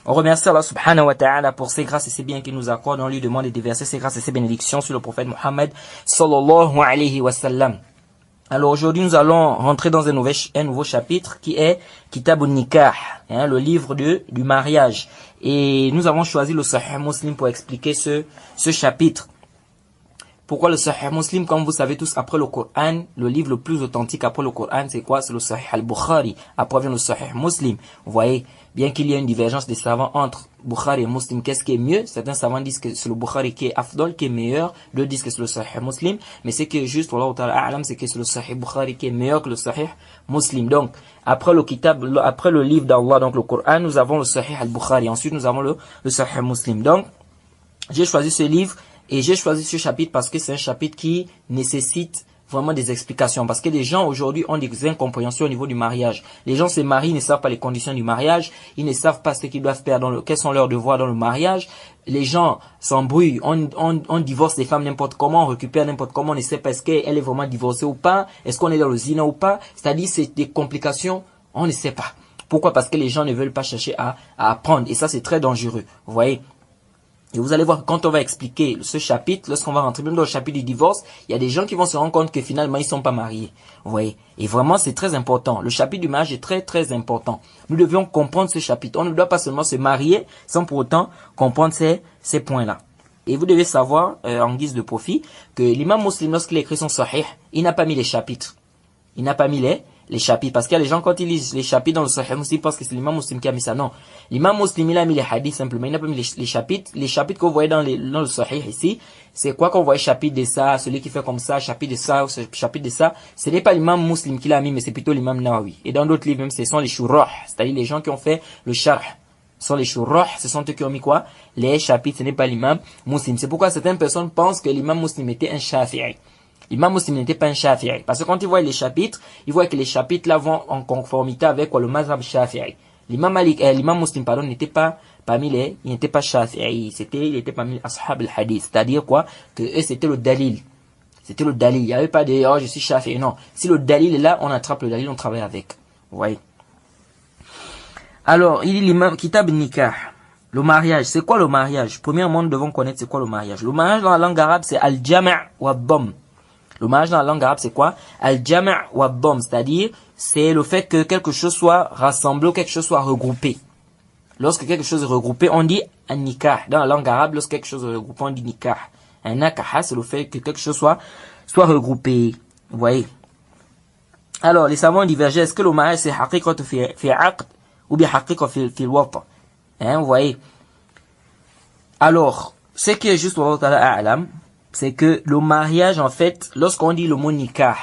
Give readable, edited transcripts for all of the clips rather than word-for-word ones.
On remercie Allah subhanahu wa ta'ala pour ses grâces et ses biens qu'il nous accorde. On lui demande de déverser ses grâces et ses bénédictions sur le prophète Mohammed sallallahu alayhi wa sallam. Alors aujourd'hui nous allons rentrer dans un nouveau chapitre qui est Kitab al-Nikah, le livre du mariage. Et nous avons choisi le Sahih Muslim pour expliquer ce chapitre. Pourquoi le Sahih Muslim? Comme vous savez tous, après le Coran, le livre le plus authentique après le Coran, c'est quoi? C'est le Sahih al-Bukhari. Après vient le Sahih Muslim. Vous voyez, bien qu'il y ait une divergence des savants entre Bukhari et Muslim, qu'est-ce qui est mieux? Certains savants disent que c'est le Bukhari qui est afdol, qui est meilleur. D'autres disent que c'est le Sahih Muslim. Mais ce qui est juste, wallahu ta'ala a'lam, c'est que c'est le Sahih Bukhari qui est meilleur que le Sahih Muslim. Donc, après le livre d'Allah, donc le Coran, nous avons le Sahih al-Bukhari. Ensuite, nous avons le Sahih Muslim. Donc, j'ai choisi ce livre. Et j'ai choisi ce chapitre parce que c'est un chapitre qui nécessite vraiment des explications. Parce que les gens aujourd'hui ont des incompréhensions au niveau du mariage. Les gens se marient, ils ne savent pas les conditions du mariage. Ils ne savent pas ce qu'ils doivent faire, quels sont leurs devoirs dans le mariage. Les gens s'embrouillent, on divorce les femmes n'importe comment, on récupère n'importe comment, on ne sait pas est-ce qu'elle est vraiment divorcée ou pas, est-ce qu'on est dans le zina ou pas. C'est-à-dire c'est des complications, on ne sait pas. Pourquoi? Parce que les gens ne veulent pas chercher à apprendre. Et ça c'est très dangereux. Vous voyez? Et vous allez voir que quand on va expliquer ce chapitre, lorsqu'on va rentrer même dans le chapitre du divorce, il y a des gens qui vont se rendre compte que finalement ils ne sont pas mariés. Vous voyez? Et vraiment c'est très important. Le chapitre du mariage est très très important. Nous devions comprendre ce chapitre. On ne doit pas seulement se marier sans pour autant comprendre ces points-là. Et vous devez savoir, en guise de profit, que l'imam Muslim, lorsqu'il a écrit son Sahih, il n'a pas mis les chapitres. Il n'a pas mis les chapitres. Parce qu'il y a les gens, quand ils lisent les chapitres dans le Sahih Muslim, parce que c'est l'imam Muslim qui a mis ça. Non. L'imam Muslim, il a mis les hadiths simplement. Il n'a pas mis les chapitres. Les chapitres que vous voyez dans le Sahih ici, c'est quoi qu'on voit chapitre de ça, celui qui fait comme ça, chapitre de ça, chapitre de ça. Ce n'est pas l'imam Muslim qui l'a mis, mais c'est plutôt l'imam Nawawi. Et dans d'autres livres, même, ce sont les shurah. C'est-à-dire les gens qui ont fait le sharh. Ce sont les shurah. Ce sont eux qui ont mis quoi? Les chapitres. Ce n'est pas l'imam Muslim. C'est pourquoi certaines personnes pensent que l'imam Muslim était un shafi'i. L'imam Muslim n'était pas un shafi'i. Parce que quand il voit les chapitres, il voit que les chapitres là vont en conformité avec le mazhab shafi'i. L'imam Muslim, pardon, n'était pas parmi il n'était pas shafi'i. Il était parmi les ashab al-hadith. C'est-à-dire quoi? Que eux, c'était le dalil. C'était le dalil. Il n'y avait pas de, oh, je suis shafi'i. Non. Si le dalil est là, on attrape le dalil, on travaille avec. Vous voyez? Alors, il dit l'imam Kitab Nikah. Le mariage. C'est quoi le mariage? Premièrement, nous devons connaître c'est quoi le mariage. Le mariage dans la langue arabe, c'est al-jama' wa dam. Le mariage dans la langue arabe, c'est quoi? Al-jama' wa dam, c'est-à-dire, c'est le fait que quelque chose soit rassemblé ou quelque chose soit regroupé. Lorsque quelque chose est regroupé, on dit un nikah. Dans la langue arabe, lorsque quelque chose est regroupé, on dit nikah. Un nakaha, c'est le fait que quelque chose soit regroupé. Vous voyez? Alors, les savants divergent. Est-ce que le mariage, c'est haqiqat fi aqd ou bien haqiqat fi wata? Vous voyez? Alors, ce qui est juste, wallahu ta'ala a'lam, c'est que le mariage, en fait, lorsqu'on dit le mot nikah,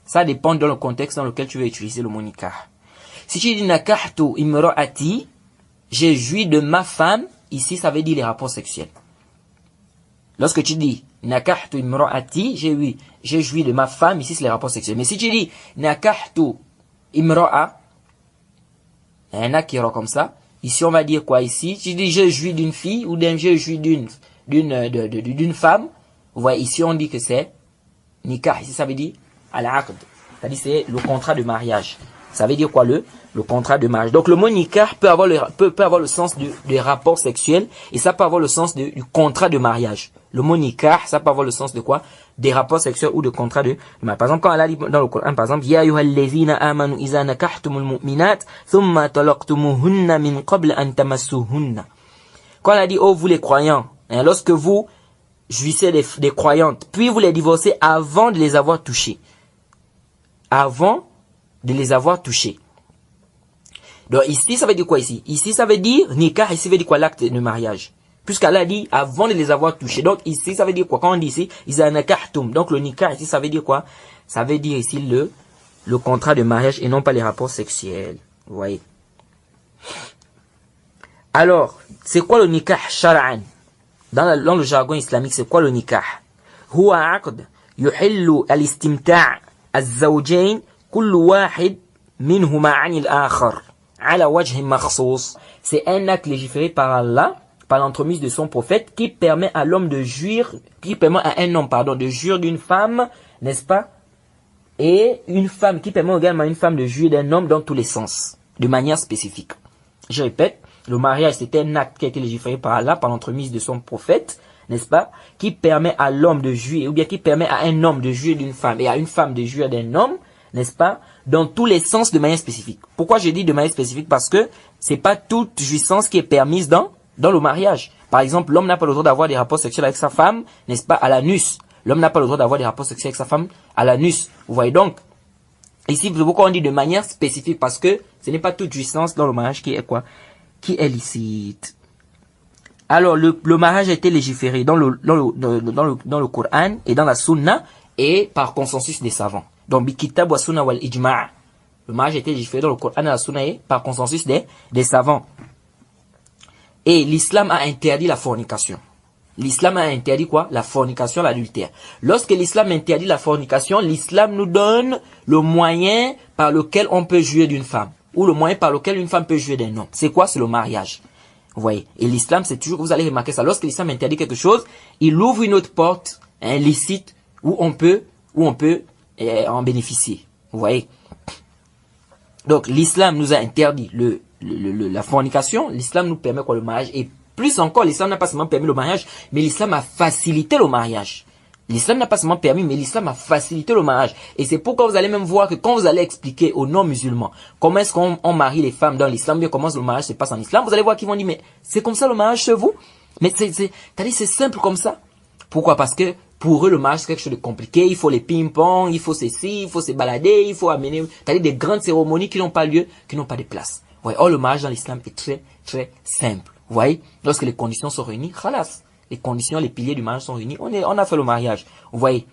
ça dépend dans le contexte dans lequel tu veux utiliser le mot nikah. Si tu dis nakahtu imra'ati, j'ai joui de ma femme, ici ça veut dire les rapports sexuels. Lorsque tu dis nakahtu imra'ati, j'ai joui de ma femme, ici c'est les rapports sexuels. Mais si tu dis nakahtu imra'a, un nakira comme ça, ici on va dire quoi ici? Tu dis j'ai joui d'une fille ou j'ai joui d'une femme. Vous voyez, ici on dit que c'est nikah. Ici ça veut dire al-aqd. C'est-à-dire c'est le contrat de mariage. Ça veut dire quoi le contrat de mariage. Donc le mot nikah peut avoir le sens des rapports sexuels et ça peut avoir le sens du contrat de mariage. Le mot nikah, ça peut avoir le sens de quoi? Des rapports sexuels ou de contrat de mariage. Par exemple, quand Allah dit dans le Coran, par exemple, Ya ayyuhallazina amanu iza nakahtumul mu'minat thumma talaqtumuhunna min qabl an tamassuhunna. Quand Allah dit, oh vous les croyants, lorsque vous jouissez des croyantes, puis vous les divorcez avant de les avoir touchées. Avant de les avoir touchées. Donc ici, ça veut dire quoi ici? Ici, ça veut dire nikah, ici, ça veut dire quoi? L'acte de mariage. Puisqu'Allah dit avant de les avoir touchés. Donc ici, ça veut dire quoi? Quand on dit ici, iza nakahtum. Donc le nikah, ici, ça veut dire quoi? Ça veut dire ici le contrat de mariage et non pas les rapports sexuels. Vous voyez? Alors, c'est quoi le nikah shar'an? Dans le jargon islamique, c'est quoi le nikah? Huwa aqd yuhillu al-istimta' az-zawjayn kullu wahid minhuma 'an al-akhar 'ala wajh makhsus. C'est un acte légiféré par Allah, par l'entremise de son prophète, qui permet à l'homme de jouir, qui permet à un homme, de jouir d'une femme, n'est-ce pas? Et une femme, qui permet également à une femme de jouir d'un homme dans tous les sens, de manière spécifique. Je répète, Le mariage, c'était un acte qui a été légiféré par Allah, par l'entremise de son prophète, n'est-ce pas, qui permet à l'homme de jouir, ou bien qui permet à un homme de jouir d'une femme et à une femme de jouir d'un homme, n'est-ce pas, dans tous les sens de manière spécifique. Pourquoi j'ai dit de manière spécifique? Parce que c'est pas toute jouissance qui est permise dans le mariage. Par exemple, l'homme n'a pas le droit d'avoir des rapports sexuels avec sa femme, n'est-ce pas, à l'anus. L'homme n'a pas le droit d'avoir des rapports sexuels avec sa femme à l'anus. Vous voyez donc, ici, pourquoi on dit de manière spécifique? Parce que ce n'est pas toute jouissance dans le mariage qui est quoi? Qui est licite. Alors, le mariage a été légiféré dans le Coran et dans la Sunna et par consensus des savants. Donc, Bikitab wa Sunna wal Ijma'. Le mariage a été légiféré dans le Coran et la Sunna et par consensus des savants. Et l'islam a interdit la fornication. L'islam a interdit quoi? La fornication, l'adultère. Lorsque l'islam interdit la fornication, l'islam nous donne le moyen par lequel on peut jouir d'une femme. Ou le moyen par lequel une femme peut jouir d'un homme. C'est quoi? C'est le mariage. Vous voyez? Et l'islam, c'est toujours, vous allez remarquer ça. Lorsque l'islam interdit quelque chose, il ouvre une autre porte, licite, où on peut en bénéficier. Vous voyez? Donc, l'islam nous a interdit la fornication. L'islam nous permet quoi? Le mariage. Et plus encore, l'islam n'a pas seulement permis le mariage, mais l'islam a facilité le mariage. L'islam n'a pas seulement permis, mais l'islam a facilité le mariage. Et c'est pourquoi vous allez même voir que quand vous allez expliquer aux non-musulmans comment est-ce qu'on marie les femmes dans l'islam, bien comment le mariage se passe en islam, vous allez voir qu'ils vont dire, mais c'est comme ça le mariage chez vous? Mais c'est simple comme ça. Pourquoi? Parce que pour eux, le mariage, c'est quelque chose de compliqué. Il faut les ping-pong, il faut ceci, il faut se balader, il faut amener, des grandes cérémonies qui n'ont pas lieu, qui n'ont pas de place. Vous voyez, or, le mariage dans l'islam est très, très simple. Vous voyez, lorsque les conditions sont réunies, khalas. Les conditions, les piliers du mariage sont réunis, on a fait le mariage. Vous voyez.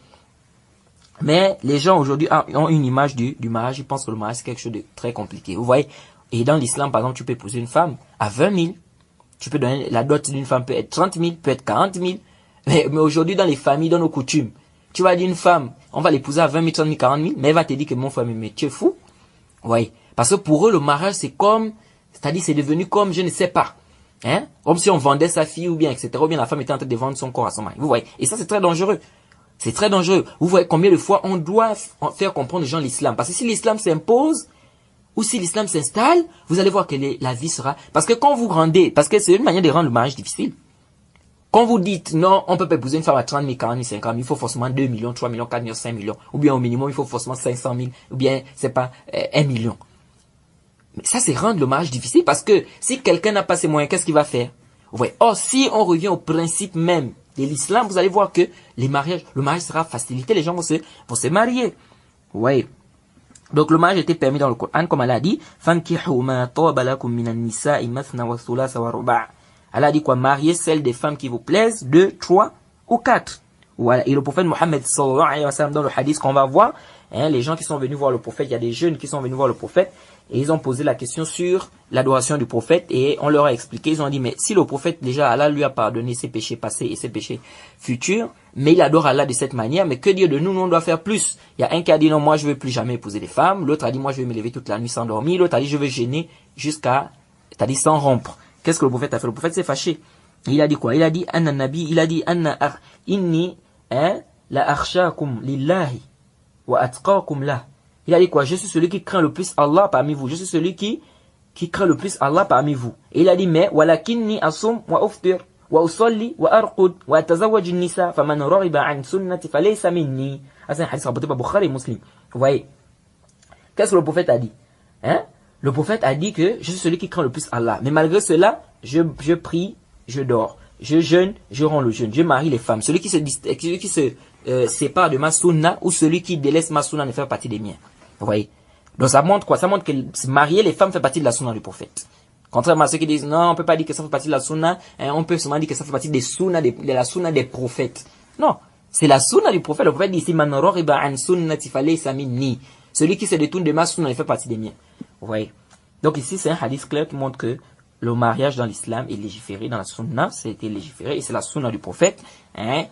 Mais les gens aujourd'hui ont une image du mariage, ils pensent que le mariage c'est quelque chose de très compliqué. Vous voyez. Et dans l'islam, par exemple, tu peux épouser une femme à 20 000. Tu peux donner, la dot d'une femme peut être 30 000, peut être 40 000. Mais aujourd'hui, dans les familles, dans nos coutumes, tu vas dire une femme, on va l'épouser à 20 000, 30 000, 40 000, mais elle va te dire que mon femme, mais tu es fou. Vous voyez. Parce que pour eux, le mariage, c'est comme, c'est-à-dire c'est devenu comme, je ne sais pas. Hein? Comme si on vendait sa fille ou bien, etc. Ou bien la femme était en train de vendre son corps à son mari. Vous voyez. Et ça, c'est très dangereux. C'est très dangereux. Vous voyez combien de fois on doit faire comprendre aux gens l'islam. Parce que si l'islam s'impose, ou si l'islam s'installe, vous allez voir que la vie sera... Parce que quand vous rendez... Parce que c'est une manière de rendre le mariage difficile. Quand vous dites, non, on peut pas épouser une femme à 30 000, 40 000, 50 000, il faut forcément 2 millions, 3 millions, 4 millions, 5 millions. Ou bien au minimum, il faut forcément 500 000. Ou bien, c'est pas 1 million. Mais ça, c'est rendre le mariage difficile parce que si quelqu'un n'a pas ses moyens, qu'est-ce qu'il va faire? Vous voyez. Or, si on revient au principe même de l'islam, vous allez voir que le mariage sera facilité, les gens vont se marier. Vous voyez. Donc, le mariage était permis dans le Coran, comme Allah a dit, Allah a dit quoi? Marier celles des femmes qui vous plaisent, 2, 3 ou 4. Voilà. Et le prophète Mohammed sallallahu alayhi wa sallam, dans le hadith qu'on va voir, hein, les gens qui sont venus voir le prophète, il y a des jeunes qui sont venus voir le prophète, et ils ont posé la question sur l'adoration du prophète, et on leur a expliqué, ils ont dit, mais si le prophète, déjà, Allah lui a pardonné ses péchés passés et ses péchés futurs, mais il adore Allah de cette manière, mais que dire de nous, on doit faire plus. Il y a un qui a dit, non, moi je veux plus jamais épouser des femmes, l'autre a dit, moi je vais me lever toute la nuit sans dormir, l'autre a dit, je veux gêner jusqu'à, c'est-à-dire sans rompre. Qu'est-ce que le prophète a fait? Le prophète s'est fâché. Il a dit quoi? Il a dit, anna nabi, il a dit, anna inni, la akhshakum lillahi, wa atqakum lah. Il a dit quoi? Je suis celui qui craint le plus Allah parmi vous. Je suis celui qui craint le plus Allah parmi vous. Et il a dit, mais, walakinni asum wa uftir, wa usalli, wa arqud, wa atazawwaj nisa, faman raghiba an sunnati falaysa minni. C'est un hadith rapporté par Bukhari et Muslim. Vous voyez? Qu'est-ce que le prophète a dit? Hein? Le prophète a dit que je suis celui qui craint le plus Allah. Mais malgré cela, je prie, je dors. Je jeûne, je rends le jeûne. Je marie les femmes. Celui qui se sépare de ma sunna ou celui qui délaisse ma sunna ne fait pas partie des miens. Vous voyez? Donc ça montre quoi? Ça montre que marier les femmes fait partie de la sunna du prophète. Contrairement à ceux qui disent non, on peut pas dire que ça fait partie de la sunna, hein, on peut seulement dire que ça fait partie des sunna, de la sunna des prophètes. Non, c'est la sunna du prophète. Le prophète dit ici, man raghiba an sunnati falaysa minni. Celui qui se détourne de ma sunna, il fait partie des miens. Vous voyez? Donc ici, c'est un hadith clair qui montre que le mariage dans l'islam est légiféré, dans la sunna, c'était légiféré, et c'est la sunna du prophète. Hein?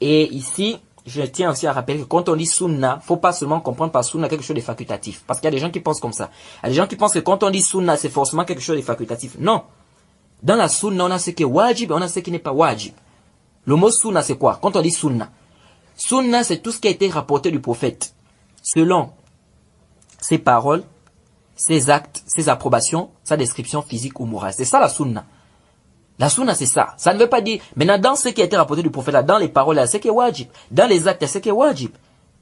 Et ici, je tiens aussi à rappeler que quand on dit sunna, faut pas seulement comprendre par sunna quelque chose de facultatif. Parce qu'il y a des gens qui pensent comme ça. Il y a des gens qui pensent que quand on dit sunna, c'est forcément quelque chose de facultatif. Non. Dans la sunna, on a ce qui est wajib et on a ce qui n'est pas wajib. Le mot sunna, c'est quoi? Quand on dit sunna. Sunna, c'est tout ce qui a été rapporté du prophète. Selon ses paroles, ses actes, ses approbations, sa description physique ou morale. C'est ça la sunna. La sunna, c'est ça. Ça ne veut pas dire, maintenant, dans ce qui a été rapporté du prophète, là, dans les paroles, il y a ce qui est wajib. Dans les actes, il y a ce qui est wajib.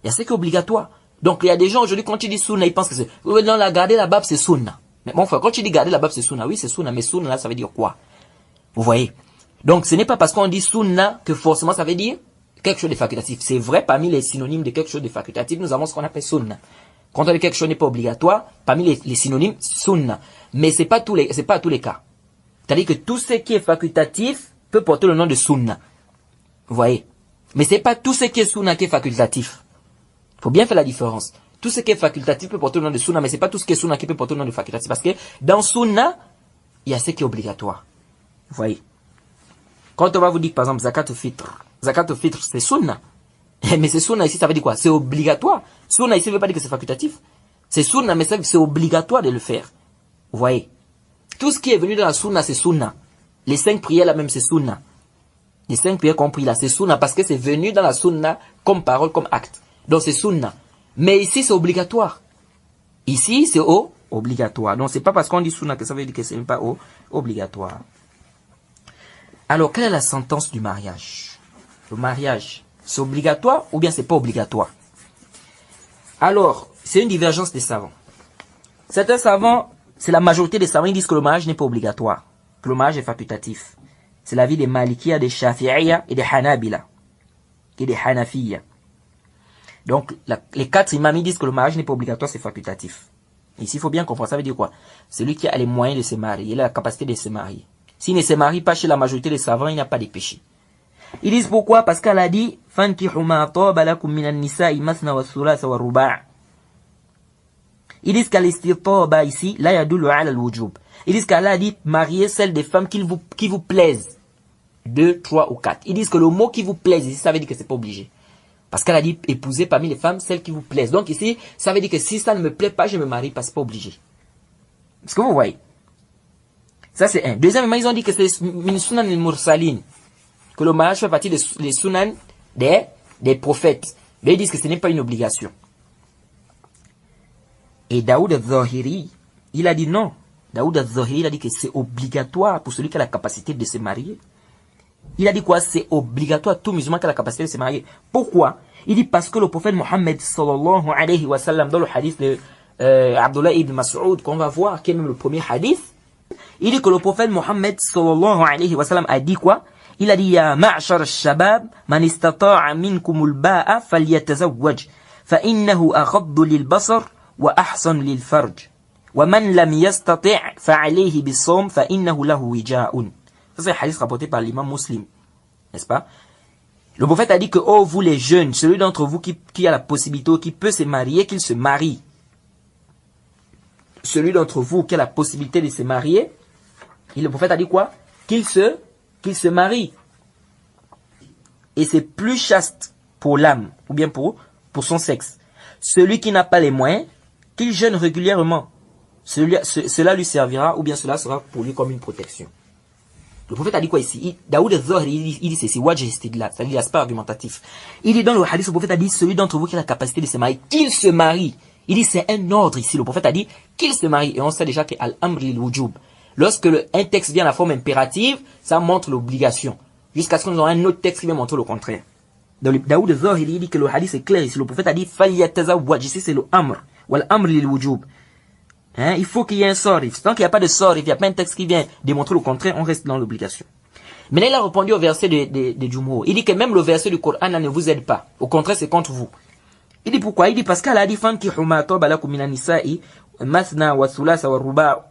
Il y a ce qui est obligatoire. Donc, il y a des gens, aujourd'hui, quand tu dis sunna, ils pensent que c'est, non, la garder la barbe, c'est sunna. Mais mon frère, quand tu dis garder la barbe, c'est sunna. Oui, c'est sunna, mais sunna, là, ça veut dire quoi? Vous voyez? Donc, ce n'est pas parce qu'on dit sunna que forcément ça veut dire quelque chose de facultatif. C'est vrai, parmi les synonymes de quelque chose de facultatif, nous avons ce qu'on appelle sunna. Quand on dit quelque chose n'est pas obligatoire, parmi les synonymes, sunna. Mais c'est pas à tous les cas. C'est-à-dire que tout ce qui est facultatif peut porter le nom de sunna. Vous voyez? Mais c'est pas tout ce qui est sunna qui est facultatif. Il faut bien faire la différence. Tout ce qui est facultatif peut porter le nom de sunna, mais c'est pas tout ce qui est sunna qui peut porter le nom de facultatif. Parce que dans sunna, il y a ce qui est obligatoire. Vous voyez? Quand on va vous dire, par exemple, zakat al-fitr. Zakat al-fitr, c'est sunna. Mais c'est sunna ici, ça veut dire quoi? C'est obligatoire. Sunna ici ne veut pas dire que c'est facultatif. C'est sunna, mais c'est obligatoire de le faire. Vous voyez? Tout ce qui est venu dans la sunna, c'est sunna. Les 5 prières là même, c'est sunna. Les 5 prières compris là, c'est sunna parce que c'est venu dans la sunna comme parole, comme acte. Donc c'est sunna. Mais ici, c'est obligatoire. Ici, c'est obligatoire. Donc c'est pas parce qu'on dit sunna que ça veut dire que c'est même pas obligatoire. Alors, quelle est la sentence du mariage? Le mariage, c'est obligatoire ou bien c'est pas obligatoire? Alors, c'est une divergence des savants. Certains savants, c'est la majorité des savants, ils disent que le mariage n'est pas obligatoire, que le mariage est facultatif. C'est l'avis des Malikiya, des Shafi'iyya et des Hanabila et des Hanafiya. Donc, les 4 imams ils disent que le mariage n'est pas obligatoire, c'est facultatif. Ici, il faut bien comprendre, ça veut dire quoi? Celui qui a les moyens de se marier, il a la capacité de se marier. S'il ne se marie pas chez la majorité des savants, il n'y a pas de péché. Ils disent pourquoi? Parce qu'elle a dit فَانْكِحُوا مَا طَابَ لَكُم مِّنَ النِّسَاءِ مَثْنَى وَالثُّلَاثَ وَالرُّبَاعَ. Ils disent qu'à l'istirtaba ici, là yadullu ala al-wujub. Ils disent qu'Allah a dit marier celles des femmes qui vous plaisent. 2, 3 ou 4. Ils disent que le mot qui vous plaise ici, ça veut dire que c'est pas obligé. Parce qu'elle a dit épouser parmi les femmes celles qui vous plaisent. Donc ici, ça veut dire que si ça ne me plaît pas, je me marie pas, c'est pas obligé. Est-ce que vous voyez? Ça c'est un. Deuxièmement, ils ont dit que c'est min sunan al-mursalin. Que le mariage fait partie des sunan des prophètes. Mais ils disent que ce n'est pas une obligation. Et Daoud al-Zahiri, il a dit non. Daoud al-Zahiri, il a dit que c'est obligatoire pour celui qui a la capacité de se marier. Il a dit quoi? C'est obligatoire à tout musulman qui a la capacité de se marier. Pourquoi? Il dit parce que le prophète Mohammed sallallahu alayhi wa sallam, dans le hadith de Abdullah ibn Mas'ud, qu'on va voir, qui est même le premier hadith, il dit que le prophète Mohammed sallallahu alayhi wa sallam a dit quoi? Il a dit ya ma'shar al-shabab man istata'a minkum al-ba'a falyatazawwaj fa innahu aghaddu lil-basar wa ahsan lil-farj wa man lam yastati' fa alayhi bis-sawm fa innahu lahu wija'un. Ça c'est un hadith rapporté par l'imam Muslim, n'est-ce pas? Le prophète a dit que oh vous les jeunes, celui d'entre vous qui a la possibilité, qui peut se marier, qu'il se marie. Celui d'entre vous qui a la possibilité de se marier, et le prophète a dit quoi? Qu'il se marie. Et c'est plus chaste pour l'âme, ou bien pour son sexe. Celui qui n'a pas les moyens, qu'il jeûne régulièrement. Cela lui servira, ou bien cela sera pour lui comme une protection. Le prophète a dit quoi ici? Daoud al-Zahri, il dit ceci, wajh istidlal, c'est-à-dire l'aspect argumentatif. Il dit dans le hadith, le prophète a dit, celui d'entre vous qui a la capacité de se marier, qu'il se marie. Il dit c'est un ordre ici. Le prophète a dit qu'il se marie. Et on sait déjà que al-amr lil-wujub. Lorsque un texte vient à la forme impérative, ça montre l'obligation. Jusqu'à ce qu'on ait un autre texte qui vient montrer le contraire. Donc Daoud al-Zahiri dit que le hadith est clair ici. Le prophète a dit falyatazawwaj. Ici c'est le amr. Wal amr lil-wujub. Il faut qu'il y ait un sorif. Tant qu'il n'y a pas de sorif, il n'y a pas un texte qui vient démontrer le contraire, on reste dans l'obligation. Mais là, il a répondu au verset de Jumhur. Il dit que même le verset du Coran ne vous aide pas. Au contraire, c'est contre vous. Il dit pourquoi? Il dit parce qu'elle a dit fankihu ma taba lakum minan nisa'i mathna wa thulatha wa ruba'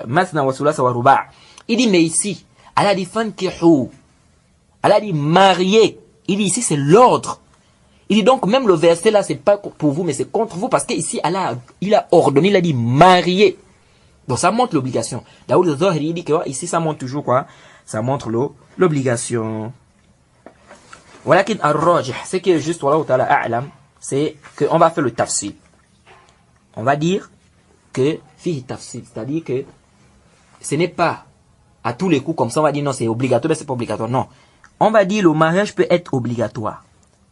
mathna wa thulatha wa ruba'. Il dit mais ici, elle a dit fankihu. Elle a dit marier. Il dit ici c'est l'ordre. Il dit donc même le verset là c'est pas pour vous mais c'est contre vous parce qu'ici il a ordonné, il a dit marier. Donc ça montre l'obligation. Daoud al-Zahiri il dit que ici ça montre toujours quoi? Ça montre l'obligation. Voilà qu'il ar-rajih, c'est que juste wallahu ta'ala a'lam, c'est qu'on va faire le tafsir. On va dire que fihi tafsir, c'est-à-dire que ce n'est pas à tous les coups comme ça on va dire non c'est obligatoire mais c'est pas obligatoire. Non. On va dire le mariage peut être obligatoire.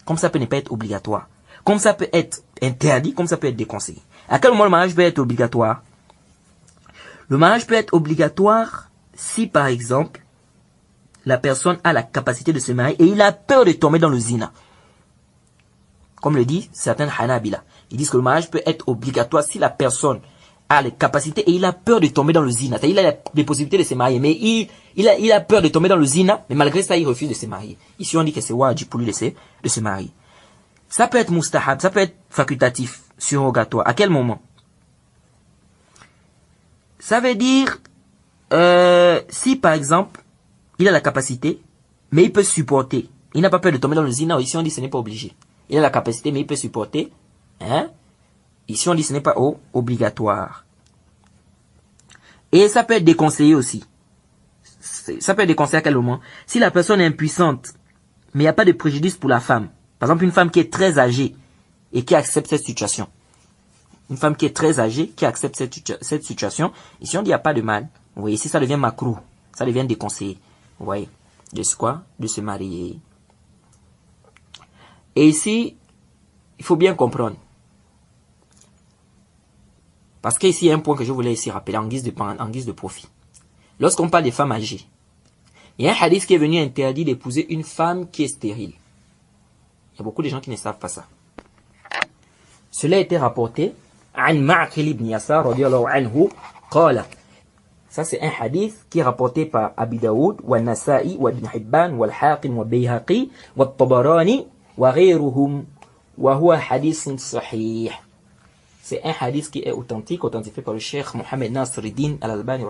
Comme ça peut ne pas être obligatoire. Comme ça peut être interdit, comme ça peut être déconseillé. À quel moment le mariage peut être obligatoire? Le mariage peut être obligatoire si, par exemple, la personne a la capacité de se marier et il a peur de tomber dans le zina. Comme le disent certains Hanabila. Ils disent que le mariage peut être obligatoire si la personne a les capacités et il a peur de tomber dans le zina. C'est-à-dire, il a les possibilités de se marier, mais il a peur de tomber dans le zina, mais malgré ça, il refuse de se marier. Ici, on dit que c'est wajib pour lui de se marier. Ça peut être mustahab, ça peut être facultatif, surrogatoire. À quel moment? Ça veut dire, si par exemple, il a la capacité, mais il peut supporter. Il n'a pas peur de tomber dans le zina. Ici, on dit que ce n'est pas obligé. Il a la capacité, mais il peut supporter. Hein? Ici, on dit que ce n'est pas obligatoire. Et ça peut être déconseillé aussi. Ça peut être déconseillé à quel moment? Si la personne est impuissante, mais il n'y a pas de préjudice pour la femme. Par exemple, une femme qui est très âgée et qui accepte cette situation. Une femme qui est très âgée, qui accepte cette situation. Ici, on dit qu'il n'y a pas de mal. Vous voyez, ici, ça devient macrou. Ça devient déconseillé. Vous voyez? De ce quoi? De se marier. Et ici, il faut bien comprendre. Parce qu'ici, il y a un point que je voulais ici rappeler en guise de profit. Lorsqu'on parle des femmes âgées, il y a un hadith qui est venu interdire d'épouser une femme qui est stérile. Il y a beaucoup de gens qui ne savent pas ça. Cela a été rapporté عن معقل بن يسار رضي الله عنه قال. Ça c'est un hadith qui est rapporté par Abi Daoud, wa Nasa'i, wa Ibn Hibban, wa Al-Hakim, wa Bayhaqi, wa Tabarani, wa ghayruhum, wa huwa hadith sahih. C'est un hadith qui est authentique, authentifié par le Cheikh Mohammed Nasruddin Al-Albani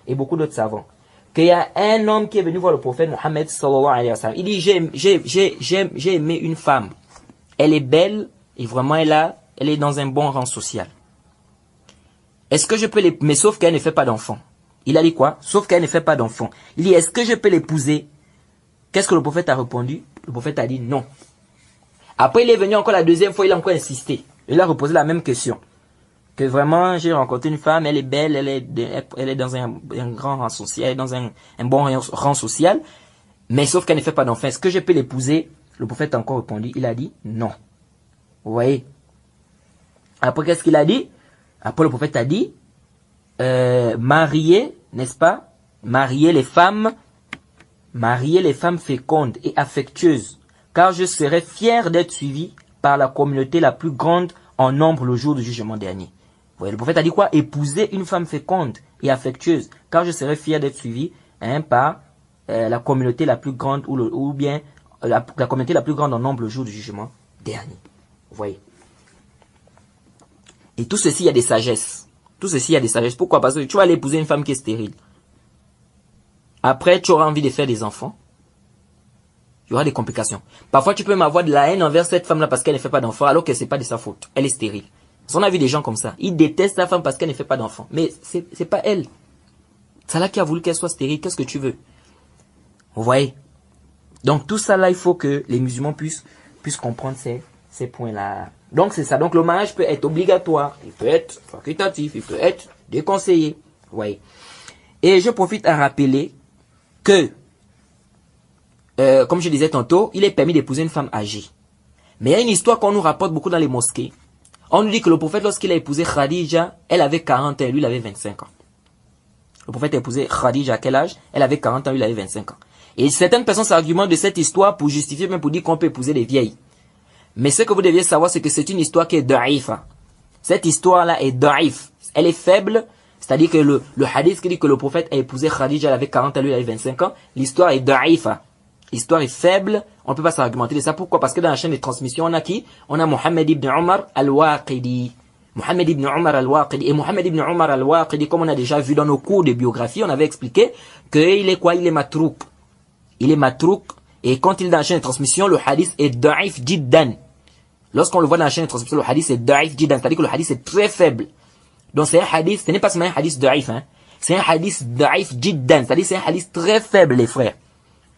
et beaucoup d'autres savants. Qu'il y a un homme qui est venu voir le prophète Mohammed sallallahu alayhi wa sallam. Il dit, j'ai aimé une femme. Elle est belle et vraiment elle est dans un bon rang social. Est-ce que je peux l'épouser? Mais sauf qu'elle ne fait pas d'enfant. Il a dit quoi? Sauf qu'elle ne fait pas d'enfant. Il dit, est-ce que je peux l'épouser? Qu'est-ce que le prophète a répondu? Le prophèt a dit non. Après, il est venu encore la deuxième fois, il a encore insisté. Il a reposé la même question. Que vraiment, j'ai rencontré une femme, elle est belle, elle est dans un grand rang social, elle est dans un bon rang social, mais sauf qu'elle ne fait pas d'enfant. Est-ce que je peux l'épouser? Le prophète a encore répondu, il a dit non. Vous voyez? Après, qu'est-ce qu'il a dit? Après, le prophète a dit, marier, n'est-ce pas? Marier les femmes fécondes et affectueuses, car je serai fier d'être suivi par la communauté la plus grande en nombre le jour du jugement dernier. Vous voyez, le prophète a dit quoi? Épouser une femme féconde et affectueuse, car je serai fier d'être suivi par la communauté la plus grande ou bien la communauté la plus grande en nombre le jour du jugement dernier. Vous voyez? Et tout ceci, il y a des sagesses. Tout ceci, il y a des sagesses. Pourquoi? Parce que tu vas aller épouser une femme qui est stérile. Après, tu auras envie de faire des enfants. Il y aura des complications. Parfois, tu peux même avoir de la haine envers cette femme-là parce qu'elle ne fait pas d'enfants, alors que c'est pas de sa faute. Elle est stérile. On a vu des gens comme ça. Ils détestent la femme parce qu'elle ne fait pas d'enfants. Mais c'est pas elle. C'est là qui a voulu qu'elle soit stérile. Qu'est-ce que tu veux? Vous voyez? Donc, tout ça là, il faut que les musulmans puissent comprendre ces points-là. Donc, c'est ça. Donc, le mariage peut être obligatoire. Il peut être facultatif. Il peut être déconseillé. Vous voyez? Et je profite à rappeler que comme je disais tantôt, il est permis d'épouser une femme âgée. Mais il y a une histoire qu'on nous rapporte beaucoup dans les mosquées. On nous dit que le prophète, lorsqu'il a épousé Khadija, elle avait 40 ans et lui, il avait 25 ans. Le prophète a épousé Khadija à quel âge? Elle avait 40 ans, lui, il avait 25 ans. Et certaines personnes s'argumentent de cette histoire pour justifier, même pour dire qu'on peut épouser les vieilles. Mais ce que vous deviez savoir, c'est que c'est une histoire qui est da'ifa. Cette histoire-là est da'if. Elle est faible. C'est-à-dire que le hadith qui dit que le prophète a épousé Khadija, elle avait 40 ans, lui, il avait 25 ans. L'histoire est da'ifa. L'histoire est faible, on ne peut pas s'argumenter de ça. Pourquoi? Parce que dans la chaîne de transmission, on a qui? On a Mohammed ibn Omar al-Waqidi. Mohammed ibn Omar al-Waqidi. Et Mohammed ibn Omar al-Waqidi, comme on a déjà vu dans nos cours de biographie, on avait expliqué qu'il est quoi? Il est matrouk. Il est matrouk. Et quand il est dans la chaîne de transmission, le hadith est da'if jiddan. Lorsqu'on le voit dans la chaîne de transmission, le hadith est da'if jiddan. C'est-à-dire que le hadith est très faible. Donc c'est un hadith, ce n'est pas seulement un hadith da'if, hein. C'est un hadith da'if jiddan. C'est-à-dire c'est un hadith très faible, les frères.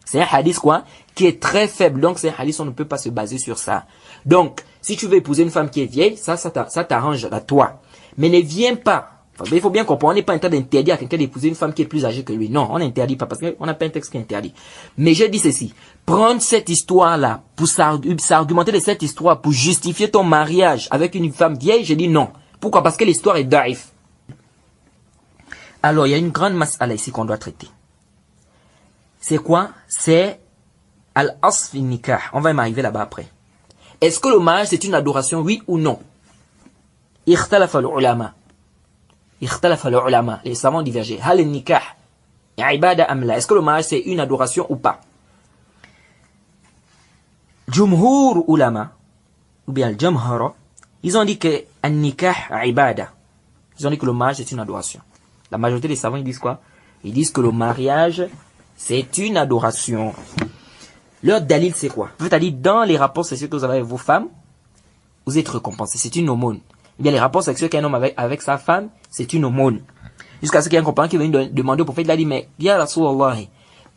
C'est un hadith quoi? Qui est très faible. Donc c'est un hadith, on ne peut pas se baser sur ça. Donc, si tu veux épouser une femme qui est vieille, ça t'arrange à toi. Mais ne viens pas. Enfin, il faut bien comprendre, on n'est pas en train d'interdire à quelqu'un d'épouser une femme qui est plus âgée que lui. Non, on n'interdit pas parce qu'on n'a pas un texte qui interdit. Mais j'ai dit ceci. Prendre cette histoire-là pour s'argumenter de cette histoire pour justifier ton mariage avec une femme vieille, j'ai dit non. Pourquoi? Parce que l'histoire est daif. Alors, il y a une grande mas'ala ici qu'on doit traiter. C'est quoi? C'est al-asf nikah. On va y arriver là-bas après. Est-ce que le mariage c'est une adoration, oui ou non? Ikhtalafa al-ulama. Les savants divergent. Hal nikah ibada am la? Est-ce que le mariage c'est une adoration ou pas? Jumhur ulama, ou bien al-jamhara, ils ont dit que al-nikah ibada. Ils ont dit que le mariage c'est une adoration. La majorité des savants ils disent quoi? Ils disent que le mariage c'est une adoration. Leur dalil c'est quoi? C'est-à-dire dans les rapports sexuels que vous avez avec vos femmes, vous êtes récompensés. C'est une aumône. Eh bien les rapports sexuels qu'un homme avec sa femme, c'est une aumône. Jusqu'à ce qu'il y ait un compagnon qui vienne demander au prophète, il a dit, mais, ya Rasulallah,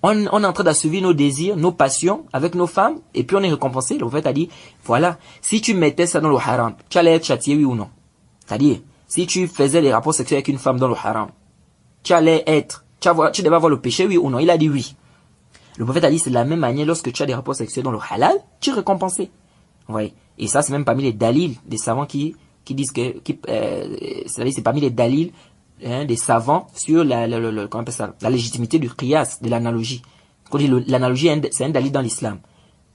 on est en train d'assouvir nos désirs, nos passions avec nos femmes, et puis on est récompensé. Le prophète a dit, voilà, si tu mettais ça dans le haram, tu allais être châtié, oui ou non? C'est-à-dire, si tu faisais les rapports sexuels avec une femme dans le haram, tu devais avoir le péché, oui ou non? Il a dit oui. Le prophète a dit, c'est de la même manière, lorsque tu as des rapports sexuels dans le halal, tu es récompensé. Ouais. Et ça, c'est même parmi les dalils des savants qui disent que, c'est parmi les dalils, des savants sur comment on appelle ça, la légitimité du qiyas, de l'analogie. Quand on dit l'analogie, c'est un dalil dans l'islam.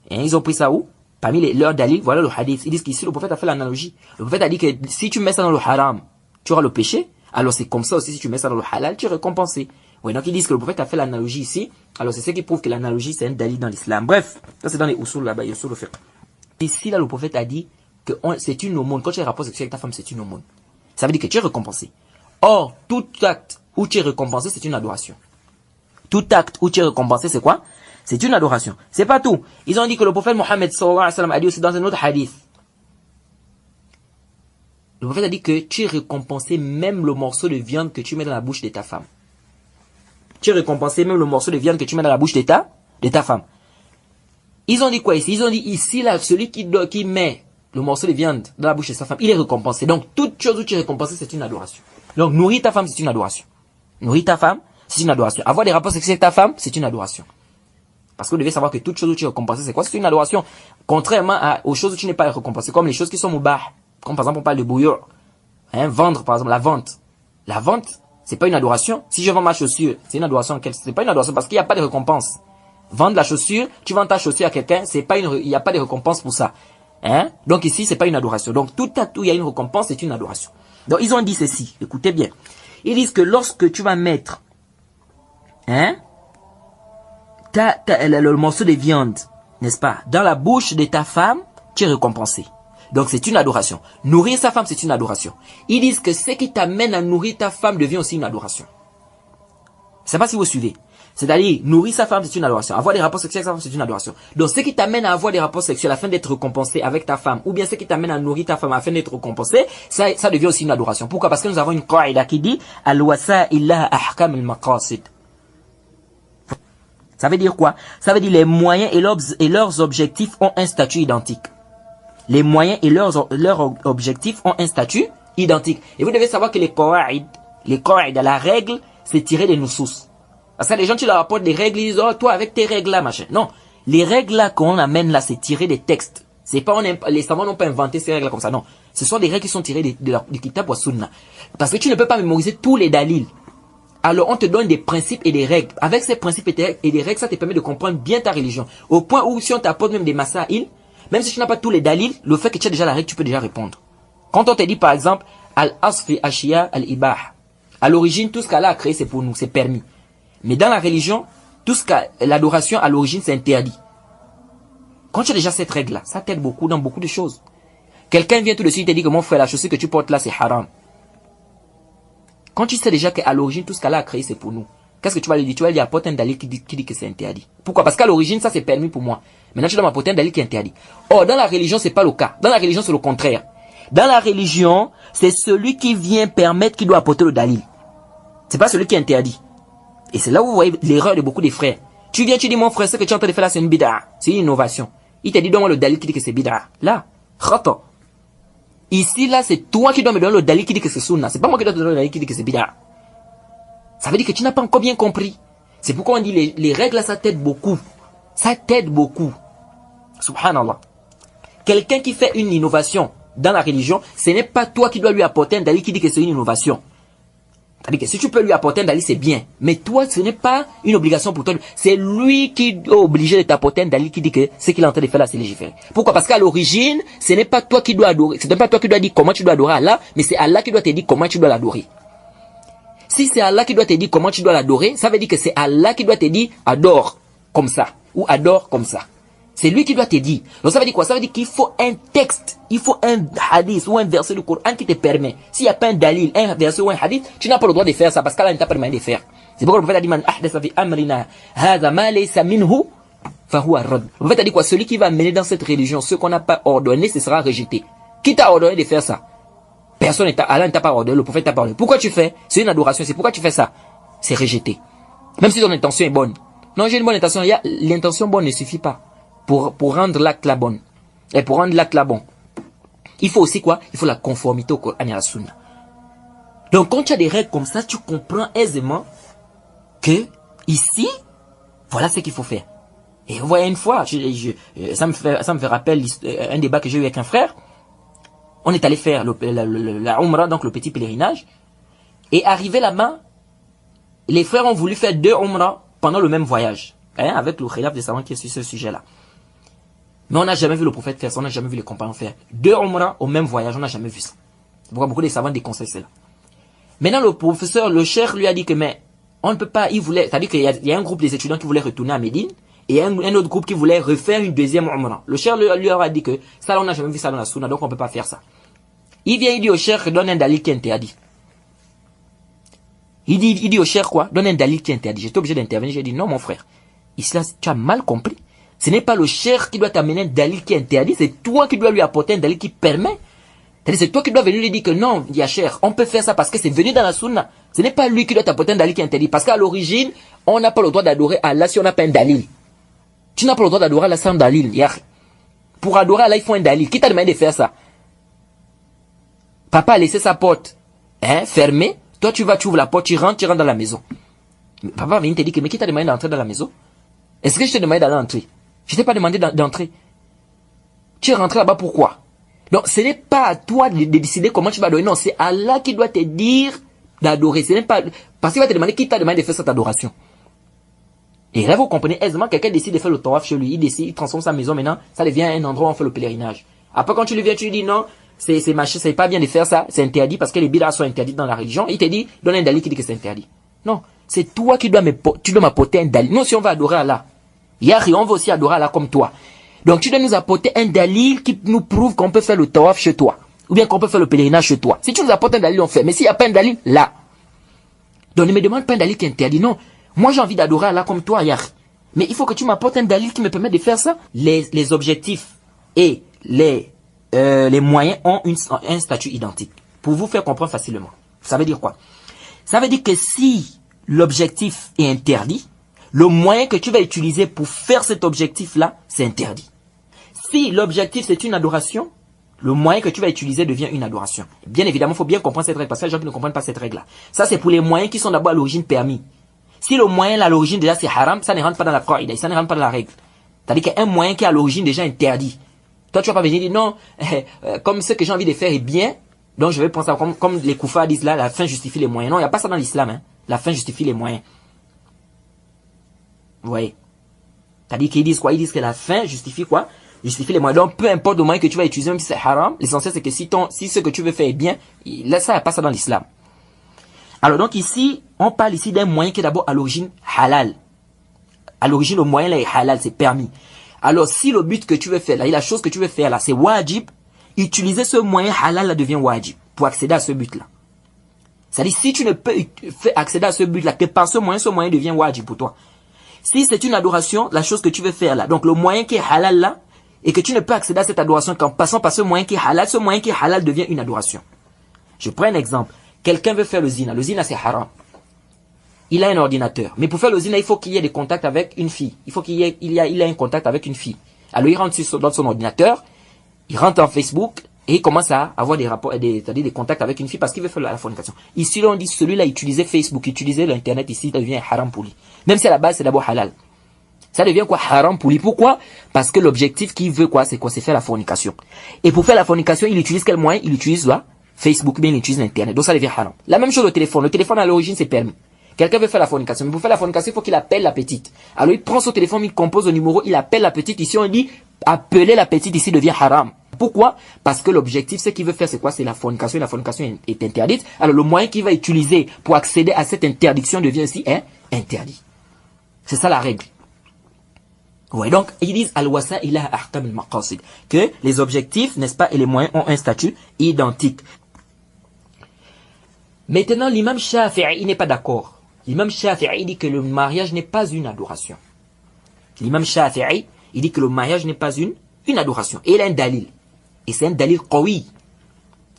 Et ils ont pris ça où? Parmi leurs dalils, voilà le hadith. Ils disent qu'ici, le prophète a fait l'analogie. Le prophète a dit que si tu mets ça dans le haram, tu auras le péché. Alors c'est comme ça aussi, si tu mets ça dans le halal, tu es récompensé. Ouais, donc ils disent que le prophète a fait l'analogie ici. Alors c'est ce qui prouve que l'analogie, c'est un dalil dans l'islam. Bref, ça c'est dans les usul là-bas, les usul le fait. Ici, là, le prophète a dit que c'est une aumône. Quand tu as un rapport sexuel avec ta femme, c'est une aumône. Ça veut dire que tu es récompensé. Or, tout acte où tu es récompensé, c'est une adoration. Tout acte où tu es récompensé, c'est quoi? C'est une adoration. C'est pas tout. Ils ont dit que le prophète Mohammed sallallahu alayhi wa sallam a dit aussi dans un autre hadith. Le prophète a dit que tu es récompensé même le morceau de viande que tu mets dans la bouche de ta femme. Tu es récompensé même le morceau de viande que tu mets dans la bouche de ta femme. Ils ont dit quoi ici? Ils ont dit ici, là, celui qui met le morceau de viande dans la bouche de sa femme, il est récompensé. Donc, toute chose où tu es récompensé, c'est une adoration. Donc, nourrir ta femme, c'est une adoration. Nourrir ta femme, c'est une adoration. Avoir des rapports sexuels avec ta femme, c'est une adoration. Parce que vous devez savoir que toute chose où tu es récompensé, c'est quoi? C'est une adoration. Contrairement aux choses où tu n'es pas récompensé, comme les choses qui sont moubah. Comme par exemple, on parle de bouillure. Vendre, par exemple, la vente. La vente, c'est pas une adoration. Si je vends ma chaussure, c'est une adoration. C'est pas une adoration parce qu'il n'y a pas de récompense. Vendre la chaussure, tu vends ta chaussure à quelqu'un, il n'y a pas de récompense pour ça. Donc ici, c'est pas une adoration. Donc tout acte où il y a une récompense, c'est une adoration. Donc ils ont dit ceci, écoutez bien. Ils disent que lorsque tu vas mettre le morceau de viande, n'est-ce pas, dans la bouche de ta femme, tu es récompensé. Donc c'est une adoration. Nourrir sa femme, c'est une adoration. Ils disent que ce qui t'amène à nourrir ta femme devient aussi une adoration. Je ne sais pas si vous suivez. C'est-à-dire, nourrir sa femme, c'est une adoration. Avoir des rapports sexuels avec sa femme, c'est une adoration. Donc, ce qui t'amène à avoir des rapports sexuels afin d'être récompensé avec ta femme, ou bien ce qui t'amène à nourrir ta femme afin d'être récompensé, ça devient aussi une adoration. Pourquoi? Parce que nous avons une qaïda qui dit Al-wasa'illah ahkam al-maqasid. Ça veut dire quoi? Ça veut dire les moyens et leurs objectifs ont un statut identique. Les moyens et leurs objectifs ont un statut identique. Et vous devez savoir que les qaïda, la règle, c'est tiré des nusus. Parce que les gens, tu leur apportes des règles, ils disent, oh, toi, avec tes règles là, machin. Non. Les règles là qu'on amène là, c'est tiré des textes. C'est pas, les savants n'ont pas inventé ces règles là comme ça, non. Ce sont des règles qui sont tirées du kitab wa sunna. Parce que tu ne peux pas mémoriser tous les dalils. Alors, on te donne des principes et des règles. Avec ces principes et des règles, ça te permet de comprendre bien ta religion. Au point où, si on t'apporte même des masaïl, même si tu n'as pas tous les dalils, le fait que tu as déjà la règle, tu peux déjà répondre. Quand on te dit, par exemple, al-asfi ashiya al-ibah. À l'origine, tout ce qu'Allah a créé, c'est pour nous, c'est permis. Mais dans la religion, l'adoration à l'origine, c'est interdit. Quand tu as déjà cette règle-là, ça t'aide beaucoup dans beaucoup de choses. Quelqu'un vient tout de suite et te dit que mon frère, la chaussure que tu portes là, c'est haram. Quand tu sais déjà qu'à l'origine, tout ce qu'Allah a créé, c'est pour nous, qu'est-ce que tu vas lui dire? Tu vas lui apporter un dalil qui dit que c'est interdit. Pourquoi? Parce qu'à l'origine, ça c'est permis pour moi. Maintenant, tu dois m'apporter un dalil qui est interdit. Or, dans la religion, c'est pas le cas. Dans la religion, c'est le contraire. Dans la religion, c'est celui qui vient permettre qui doit apporter le dalil. C'est pas celui qui est interdit. Et c'est là où vous voyez l'erreur de beaucoup des frères. Tu viens, tu dis, mon frère, ce que tu es en train de faire là, c'est une bid'a. C'est une innovation. Il t'a dit, donne-moi le dalil qui dit que c'est bid'a. Là, khata. Ici, là, c'est toi qui dois me donner le dalil qui dit que c'est sunna. C'est pas moi qui dois te donner le dalil qui dit que c'est bid'a. Ça veut dire que tu n'as pas encore bien compris. C'est pourquoi on dit, les règles là, ça t'aide beaucoup. Ça t'aide beaucoup. Subhanallah. Quelqu'un qui fait une innovation dans la religion, ce n'est pas toi qui dois lui apporter un dalil qui dit que c'est une innovation. C'est-à-dire que si tu peux lui apporter un dalil, c'est bien. Mais toi, ce n'est pas une obligation pour toi. C'est lui qui est obligé de t'apporter un dalil qui dit que ce qu'il est en train de faire là, c'est légiférer. Pourquoi? Parce qu'à l'origine, ce n'est pas toi qui dois adorer. Ce n'est pas toi qui dois dire comment tu dois adorer Allah, mais c'est Allah qui doit te dire comment tu dois l'adorer. Si c'est Allah qui doit te dire comment tu dois l'adorer, ça veut dire que c'est Allah qui doit te dire adore comme ça ou adore comme ça. C'est lui qui doit te dire. Donc ça veut dire quoi? Ça veut dire qu'il faut un texte, il faut un hadith ou un verset du Coran qui te permet. S'il n'y a pas un dalil, un verset ou un hadith, tu n'as pas le droit de faire ça parce qu'Allah ne t'a pas demandé de faire. C'est pourquoi le prophète a dit man ahdatha fi amrina hadha ma laysa minhu fahuwa rad. Le prophète a dit quoi? Celui qui va mener dans cette religion ce qu'on n'a pas ordonné, ce sera rejeté. Qui t'a ordonné de faire ça? Personne Allah ne t'a pas ordonné, le prophète t'a pas ordonné. Pourquoi tu fais? C'est une adoration, c'est pourquoi tu fais ça? C'est rejeté. Même si ton intention est bonne. Non, j'ai une bonne intention, l'intention bonne ne suffit pas. Pour rendre l'acte là bon. Et pour rendre l'acte là bon. Il faut aussi quoi? Il faut la conformité au Coran et à la Sunna. Donc quand tu as des règles comme ça, tu comprends aisément que ici, voilà ce qu'il faut faire. Et vous voyez une fois, ça me fait rappeler un débat que j'ai eu avec un frère. On est allé faire la Umrah, donc le petit pèlerinage. Et arrivé là-bas, les frères ont voulu faire 2 Umrah pendant le même voyage. Hein, avec le khilaf des savants qui est sur ce sujet-là. Mais on n'a jamais vu le prophète faire ça, on n'a jamais vu les compagnons faire. 2 Umrah au même voyage, on n'a jamais vu ça. C'est pourquoi beaucoup de savants déconseillent cela. Maintenant, le professeur, le cheikh lui a dit que, mais, on ne peut pas, c'est-à-dire qu'il y a un groupe des étudiants qui voulaient retourner à Médine, et un autre groupe qui voulait refaire une deuxième Umrah. Le cheikh lui a dit que, ça, on n'a jamais vu ça dans la Sunna, donc on ne peut pas faire ça. Il vient, il dit au cheikh, donne un dalil qui est interdit. Il dit au cheikh quoi? Donne un dalil qui est interdit. J'étais obligé d'intervenir, j'ai dit, non, mon frère. Ici, tu as mal compris. Ce n'est pas le cheikh qui doit t'amener un dalil qui est interdit, c'est toi qui dois lui apporter un dalil qui permet. C'est toi qui dois venir lui dire que non, ya cheikh, on peut faire ça parce que c'est venu dans la sunna. Ce n'est pas lui qui doit t'apporter un dalil qui est interdit. Parce qu'à l'origine, on n'a pas le droit d'adorer Allah si on n'a pas un dalil. Tu n'as pas le droit d'adorer Allah sans dalil. Pour adorer Allah, il faut un dalil. Qui t'a demandé de faire ça? Papa a laissé sa porte fermée. Toi, tu ouvres la porte, tu rentres dans la maison. Papa vient te dire que mais qui t'a demandé d'entrer dans la maison? Est-ce que je t'ai demandé d'aller entrer? Je t'ai pas demandé d'entrer. Tu es rentré là-bas pourquoi? Donc ce n'est pas à toi de décider comment tu vas adorer. Non, c'est Allah qui doit te dire d'adorer. Ce n'est pas parce qu'il va te demander qui t'a demandé de faire cette adoration. Et là vous comprenez aisément, quelqu'un décide de faire le tawaf chez lui, il transforme sa maison maintenant, ça devient un endroit où on fait le pèlerinage. Après quand tu lui viens, tu lui dis non, c'est pas bien de faire ça, c'est interdit parce que les bid'ah sont interdites dans la religion. Il te dit, donne un dalil qui dit que c'est interdit. Non, c'est toi qui dois m'apporter un dalil. Nous, si on va adorer Allah, Yahri, on va aussi adorer Allah comme toi. Donc, tu dois nous apporter un dalil qui nous prouve qu'on peut faire le tawaf chez toi. Ou bien qu'on peut faire le pèlerinage chez toi. Si tu nous apportes un dalil, on fait. Mais s'il n'y a pas un dalil, là. Donc, ne me demande pas un dalil qui est interdit. Non. Moi, j'ai envie d'adorer Allah comme toi, Yahri. Mais il faut que tu m'apportes un dalil qui me permet de faire ça. Les objectifs et les moyens ont un statut identique. Pour vous faire comprendre facilement. Ça veut dire quoi? Ça veut dire que si l'objectif est interdit, le moyen que tu vas utiliser pour faire cet objectif-là, c'est interdit. Si l'objectif c'est une adoration, le moyen que tu vas utiliser devient une adoration. Bien évidemment, il faut bien comprendre cette règle, parce que les gens qui ne comprennent pas cette règle-là. Ça, c'est pour les moyens qui sont d'abord à l'origine permis. Si le moyen à l'origine déjà c'est haram, ça ne rentre pas dans la qaïda, ça ne rentre pas dans la règle. C'est-à-dire qu'un moyen qui est à l'origine déjà interdit. Toi, tu vas pas venir dire non, comme ce que j'ai envie de faire est bien, donc je vais penser comme les koufars disent là, la fin justifie les moyens. Non, il n'y a pas ça dans l'islam. Hein. La fin justifie les moyens. Vous voyez? C'est-à-dire qu'ils disent quoi? Ils disent que la fin justifie quoi? Justifie les moyens. Donc, peu importe le moyen que tu vas utiliser, même si c'est haram, l'essentiel c'est que si ce que tu veux faire est bien, là, ça, il n'y a pas ça dans l'islam. Alors, donc ici, on parle ici d'un moyen qui est d'abord à l'origine halal. À l'origine, le moyen là est halal, c'est permis. Alors, si le but que tu veux faire là, et la chose que tu veux faire là, c'est wajib, utiliser ce moyen halal là devient wajib pour accéder à ce but là. C'est-à-dire, si tu ne peux accéder à ce but là que par ce moyen devient wajib pour toi. Si c'est une adoration, la chose que tu veux faire là, donc le moyen qui est halal là, et que tu ne peux accéder à cette adoration qu'en passant par ce moyen qui est halal devient une adoration. Je prends un exemple. Quelqu'un veut faire le zina c'est haram. Il a un ordinateur. Mais pour faire le zina, il faut qu'il y ait des contacts avec une fille. Il faut qu'il ait un contact avec une fille. Alors il rentre dans son ordinateur, il rentre en Facebook, et il commence à avoir des rapports, c'est-à-dire des contacts avec une fille parce qu'il veut faire la fornication. Ici, là, on dit celui-là utilisait Facebook, utilisait l'internet ici, ça devient haram pour lui. Même si à la base, c'est d'abord halal. Ça devient quoi? Haram pour lui. Pourquoi? Parce que l'objectif qu'il veut quoi? C'est quoi? C'est faire la fornication. Et pour faire la fornication, il utilise quel moyen? Il utilise là, Facebook, bien il utilise l'internet. Donc ça devient haram. La même chose au téléphone. Le téléphone à l'origine c'est permis. Quelqu'un veut faire la fornication. Mais pour faire la fornication, il faut qu'il appelle la petite. Alors il prend son téléphone, il compose au numéro, il appelle la petite. Ici on dit appeler la petite ici devient haram. Pourquoi? Parce que l'objectif, ce qu'il veut faire, c'est quoi? C'est la fornication. La fornication est interdite. Alors le moyen qu'il va utiliser pour accéder à cette interdiction devient aussi interdit. C'est ça la règle. Ouais, donc ils disent al-wasa'ila ahkam al-maqasid, que les objectifs, n'est-ce pas, et les moyens ont un statut identique. Maintenant, l'imam Shafi'i, il n'est pas d'accord. L'imam Shafi'i dit que le mariage n'est pas une adoration. L'imam Shafi'i, il dit que le mariage n'est pas une adoration. Et il a un dalil. Et c'est un dalil qawi.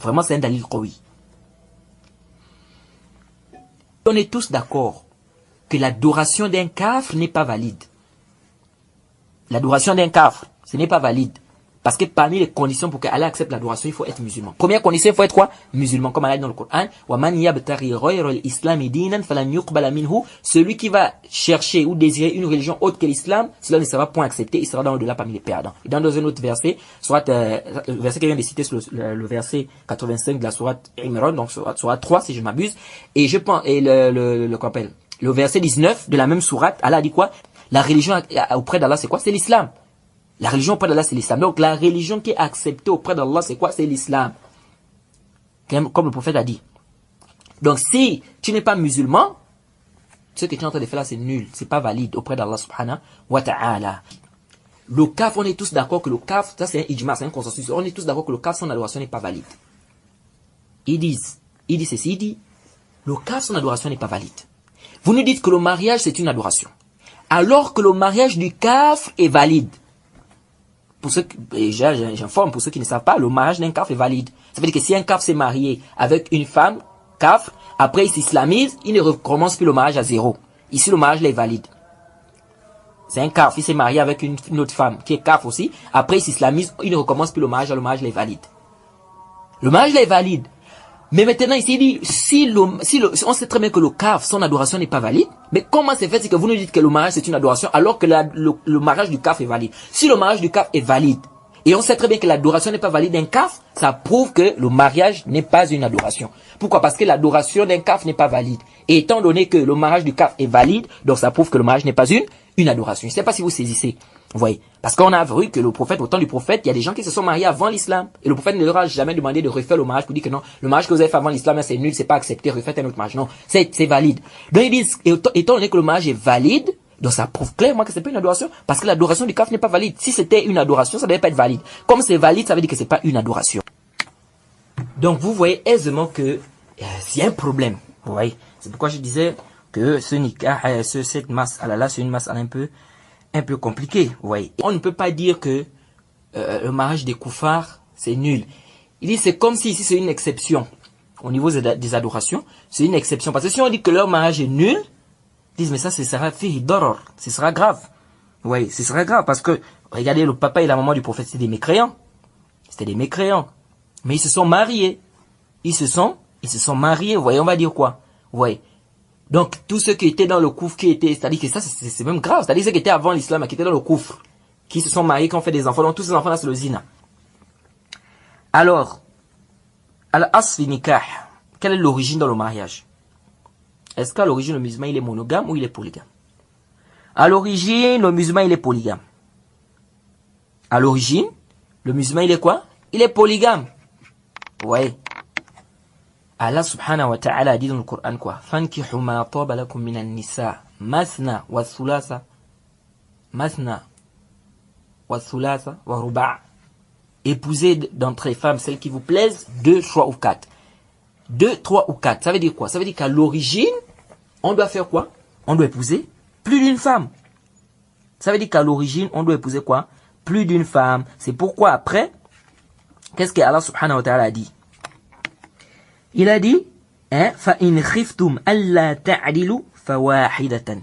Vraiment, c'est un dalil qawi. On est tous d'accord que l'adoration d'un kafr n'est pas valide. L'adoration d'un kafr, ce n'est pas valide. Parce que parmi les conditions pour qu'Allah accepte l'adoration, il faut être musulman. Première condition, il faut être quoi? Musulman, comme Allah dit dans le Coran. Celui qui va chercher ou désirer une religion autre que l'islam, cela ne sera point accepté, il sera dans au-delà parmi les perdants. Et dans un autre verset, le verset qu'il vient de citer, c'est le verset 85 de la sourate Imran, donc sourate 3 si je m'abuse. Et je pense, et le verset 19 de la même sourate, Allah dit quoi? La religion auprès d'Allah, c'est quoi? C'est l'islam. La religion auprès d'Allah, c'est l'islam. Donc, la religion qui est acceptée auprès d'Allah, c'est quoi? C'est l'islam. Comme le prophète a dit. Donc, si tu n'es pas musulman, ce que tu es en train de faire là, c'est nul. C'est pas valide auprès d'Allah subhanahu wa ta'ala. Le kaf, on est tous d'accord que le kaf, ça c'est un ijma, c'est un consensus. On est tous d'accord que le kaf, son adoration n'est pas valide. Il dit ceci, le kaf, son adoration n'est pas valide. Vous nous dites que le mariage, c'est une adoration. Alors que le mariage du kaf est valide. Pour ceux j'informe pour ceux qui ne savent pas, le mariage d'un kaf est valide. Ça veut dire que si un kaf s'est marié avec une femme, kaf, après il s'islamise, il ne recommence plus le mariage à zéro. Ici, le mariage est valide. C'est un kaf, il s'est marié avec une autre femme qui est kaf aussi. Après il s'islamise, il ne recommence plus le mariage est valide. Le mariage est valide. Mais maintenant, ici, il dit, on sait très bien que le kaf, son adoration n'est pas valide. Mais comment c'est fait, c'est que vous nous dites que le mariage c'est une adoration, alors que le mariage du kaf est valide. Si le mariage du kaf est valide, et on sait très bien que l'adoration n'est pas valide d'un kaf, ça prouve que le mariage n'est pas une adoration. Pourquoi? Parce que l'adoration d'un kaf n'est pas valide. Et étant donné que le mariage du kaf est valide, donc ça prouve que le mariage n'est pas une adoration. Je ne sais pas si vous saisissez. Vous voyez, parce qu'on a vu que le prophète, au temps du prophète, il y a des gens qui se sont mariés avant l'islam. Et le prophète ne leur a jamais demandé de refaire le mariage pour dire que non, le mariage que vous avez fait avant l'islam, c'est nul, c'est pas accepté, refaites un autre mariage. Non, c'est valide. Donc ils disent, étant donné que le mariage est valide, donc ça prouve clairement que c'est pas une adoration, parce que l'adoration du kaf n'est pas valide. Si c'était une adoration, ça ne devait pas être valide. Comme c'est valide, ça veut dire que c'est pas une adoration. Donc vous voyez aisément que il y a un problème. Vous voyez, c'est pourquoi je disais que ce nikah, cette masse là, c'est une masse un peu compliqué, vous voyez. On ne peut pas dire que le mariage des koufars, c'est nul. Il dit c'est comme si ici c'est une exception. Au niveau des adorations, c'est une exception. Parce que si on dit que leur mariage est nul, ils disent mais ça, ce sera fihi doror, ce sera grave. Vous voyez, ce sera grave parce que, regardez, le papa et la maman du prophète, c'était des mécréants. C'était des mécréants. Mais ils se sont mariés. Ils se sont mariés, vous voyez, on va dire quoi? Vous voyez. Donc, tous ceux qui étaient dans le coufre, c'est-à-dire que ça, c'est même grave. C'est-à-dire ceux qui étaient avant l'islam, qui étaient dans le coufre, qui se sont mariés, qui ont fait des enfants. Donc, tous ces enfants-là, c'est le zina. Alors, al-asli nikah, quelle est l'origine dans le mariage? Est-ce qu'à l'origine, le musulman, il est monogame ou il est polygame? À l'origine, le musulman, il est polygame. À l'origine, le musulman, il est quoi? Il est polygame. Ouais. Allah subhanahu wa ta'ala a dit dans le Coran quoi? Fankihu ma taba lakum minan nisa masna wa thulatha wa ruba'. Épousez d'entre les femmes celles qui vous plaisent 2, 3 ou 4. 2, 3 ou 4. Ça veut dire quoi? Ça veut dire qu'à l'origine, on doit faire quoi? On doit épouser plus d'une femme. Ça veut dire qu'à l'origine, on doit épouser quoi? Plus d'une femme. C'est pourquoi après, qu'est-ce que Allah subhanahu wa ta'ala a dit? Il a dit, فَإِنْ خِفْتُمْ أَلَّا تَعْدِلُوا فَوَاحِدَةً.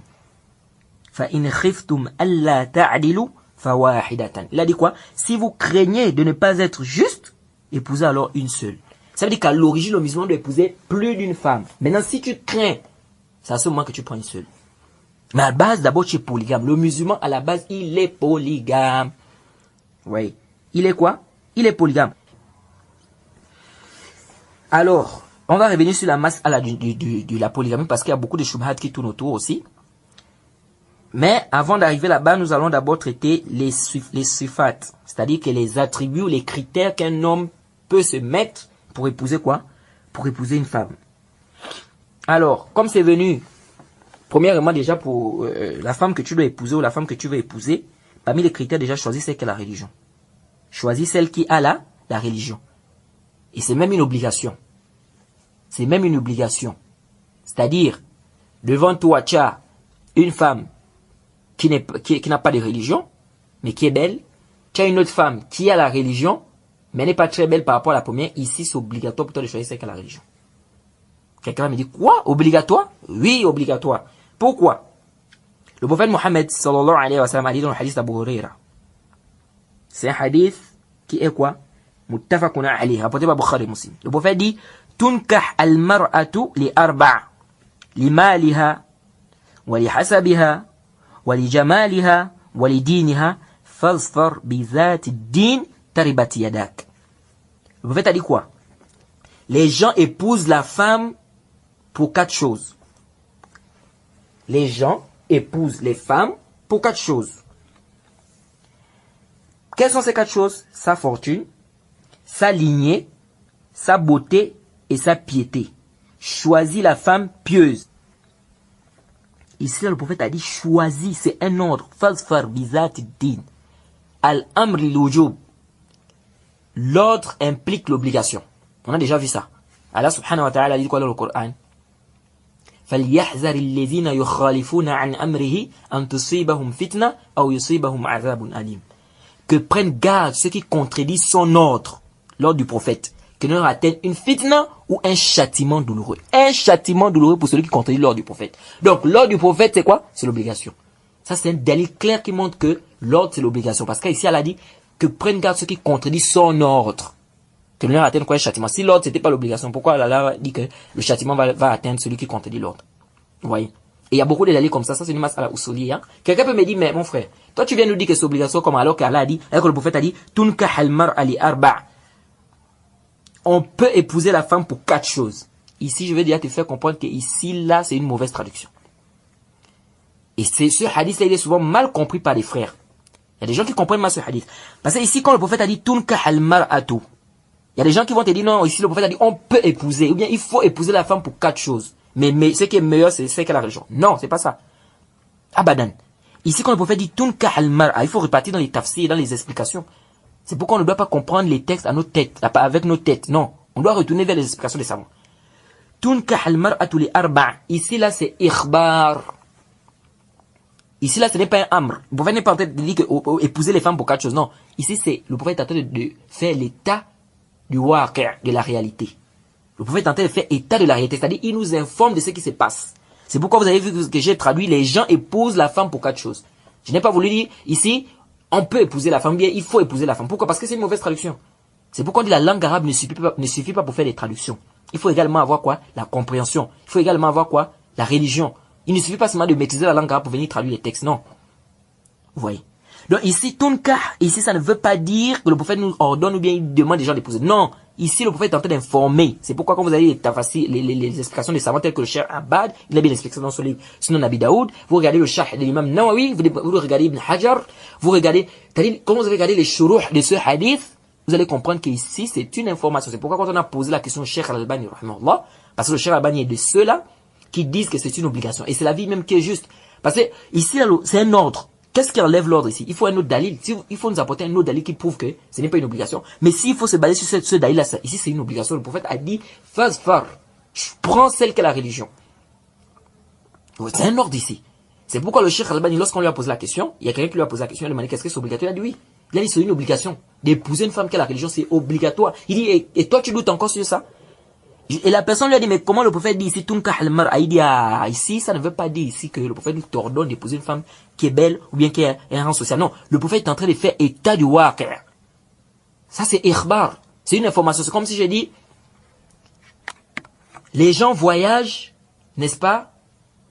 فَإِنْ خِفْتُمْ أَلَّا تَعْدِلُوا فَوَاحِدَةً. Il a dit quoi? Si vous craignez de ne pas être juste, épousez alors une seule. Ça veut dire qu'à l'origine, le musulman doit épouser plus d'une femme. Maintenant, si tu crains, c'est à ce moment que tu prends une seule. Mais à la base, d'abord, tu es polygame. Le musulman, à la base, il est polygame. Oui. Il est quoi? Il est polygame. Alors, on va revenir sur la masse à de la polygamie parce qu'il y a beaucoup de shubhat qui tournent autour aussi. Mais avant d'arriver là-bas, nous allons d'abord traiter les sifat, c'est-à-dire que les attributs ou les critères qu'un homme peut se mettre pour épouser quoi? Pour épouser une femme. Alors, comme c'est venu, premièrement déjà pour la femme que tu dois épouser ou la femme que tu veux épouser, parmi les critères déjà, choisis celle qui a la religion. Choisis celle qui a la religion. Et c'est même une obligation. C'est même une obligation. C'est-à-dire, devant toi, tu as une femme qui n'a pas de religion, mais qui est belle. Tu as une autre femme qui a la religion, mais n'est pas très belle par rapport à la première. Ici, c'est obligatoire pour toi de choisir celle qui a la religion. Quelqu'un va me dire, quoi? Obligatoire? Oui, obligatoire. Pourquoi? Le prophète Mohammed sallallahu alayhi wa sallam a dit dans le hadith d'Abu Huraira. C'est un hadith qui est quoi? Muttafaqun alayhi, rapporté par Bukhari Muslim. Le prophète dit, tunkah al-mar'atu li arba' li maliha wa li hasabiha wa li jamaliha wa li diniha fasfar bi dhati din taribat yadak. Le prophète a dit quoi? Les gens épousent la femme pour 4 choses. Les gens épousent les femmes pour 4 choses. Quelles sont ces 4 choses? Sa fortune, sa lignée, sa beauté et sa piété. Choisis la femme pieuse. Ici, le prophète a dit choisis, c'est un ordre. Fasfar bizat din. Al-amri l'ujub. L'ordre implique l'obligation. On a déjà vu ça. Allah subhanahu wa ta'ala dit quoi dans le Coran? فَلْيَحْذَرِ الَّذِينَ يُخَالِفُونَ عَنْ أَمْرِهِ أَنْ تُصِيبَهُمْ فِتْنَةٌ أَوْ يُصِيبَهُمْ عَذَابٌ أَلِيمٌ. Que prennent garde ceux qui contredisent son ordre, l'ordre du prophète, que ne leur atteigne une fitna ou un châtiment douloureux. Un châtiment douloureux pour celui qui contredit l'ordre du prophète. Donc l'ordre du prophète c'est quoi? C'est l'obligation. Ça c'est un délit clair qui montre que l'ordre c'est l'obligation. Parce qu'ici elle a dit que prennent garde ceux qui contredisent son ordre, que ne leur atteigne quoi un châtiment. Si l'ordre c'était pas l'obligation, pourquoi Allah dit que le châtiment va atteindre celui qui contredit l'ordre? Vous voyez? Et il y a beaucoup de délits comme ça c'est une masse à la usuli. Hein? Quelqu'un peut me dire, mais mon frère, toi tu viens nous dire que c'est obligation comme alors qu'Allah a dit, alors que le prophète a dit, Tunkah al-mar'a li arba'. On peut épouser la femme pour 4 choses. Ici, je vais déjà te faire comprendre que ici, là, c'est une mauvaise traduction. Et ce hadith-là, il est souvent mal compris par les frères. Il y a des gens qui comprennent mal ce hadith. Parce que ici, quand le prophète a dit, Tunkah al-mar'atu, il y a des gens qui vont te dire, non, ici, le prophète a dit, on peut épouser, ou bien il faut épouser la femme pour 4 choses. Mais ce qui est meilleur, c'est ce qu'est la religion. Non, c'est pas ça. Abadan. Ici, quand le prophète dit, Tunkah al-mar'a, il faut repartir dans les tafsirs, dans les explications. C'est pourquoi on ne doit pas comprendre les textes à nos têtes, avec nos têtes. Non, on doit retourner vers les explications des savants. Tunkah al-mar'atu li arba'. Ici là c'est ikhbar. Ici là ce n'est pas un amr. Le prophète n'est pas en train de dire que épouser les femmes pour 4 choses. Non, ici c'est le prophète est en train de faire l'état du waqi', de la réalité. Le prophète est en train de faire état de la réalité, c'est-à-dire il nous informe de ce qui se passe. C'est pourquoi vous avez vu que j'ai traduit les gens épousent la femme pour 4 choses. Je n'ai pas voulu dire ici on peut épouser la femme, bien il faut épouser la femme. Pourquoi? Parce que c'est une mauvaise traduction. C'est pourquoi on dit la langue arabe ne suffit pas pour faire des traductions. Il faut également avoir quoi? La compréhension. Il faut également avoir quoi? La religion. Il ne suffit pas seulement de maîtriser la langue arabe pour venir traduire les textes, non. Vous voyez? Donc ici, tunkah, ici ça ne veut pas dire que le prophète nous ordonne ou bien il demande des gens d'épouser. Non. Ici, le prophète est en train d'informer. C'est pourquoi quand vous avez les explications des savants tels que le Cheikh Abad, il a bien l'explication dans son livre Sunan Abi Daoud, vous regardez le Cheikh de l'imam Nawawi, vous regardez Ibn Hajar, vous regardez, quand vous regardez les shuruh de ce hadith, vous allez comprendre qu'ici, c'est une information. C'est pourquoi quand on a posé la question au Cheikh Al-Albani, parce que le Cheikh Al-Albani est de ceux-là qui disent que c'est une obligation. Et c'est la vie même qui est juste. Parce que ici, c'est un ordre. Qu'est-ce qui enlève l'ordre ici? Il faut un autre dalil. Il faut nous apporter un autre dalil qui prouve que ce n'est pas une obligation. Mais s'il faut se baser sur ce dalil-là, ici c'est une obligation. Le prophète a dit, fasfar, prends celle qu'est la religion. C'est un ordre ici. C'est pourquoi le Cheikh Al-Albani, lorsqu'on lui a posé la question, il y a quelqu'un qui lui a posé la question, il lui a demandé qu'est-ce que c'est obligatoire? Il a dit oui. Il a dit c'est une obligation. D'épouser une femme qui a la religion, c'est obligatoire. Il dit, et toi tu doutes encore sur ça? Et la personne lui a dit, mais comment le prophète dit ici, Tunkah al-mar'a? Il dit, ici, ça ne veut pas dire ici que le prophète t'ordonne d'épouser une femme qui est belle ou bien qui a un rang social. Non, le prophète est en train de faire état du waqi'. Ça, c'est ikhbar. C'est une information. C'est comme si j'ai dit, les gens voyagent, n'est-ce pas?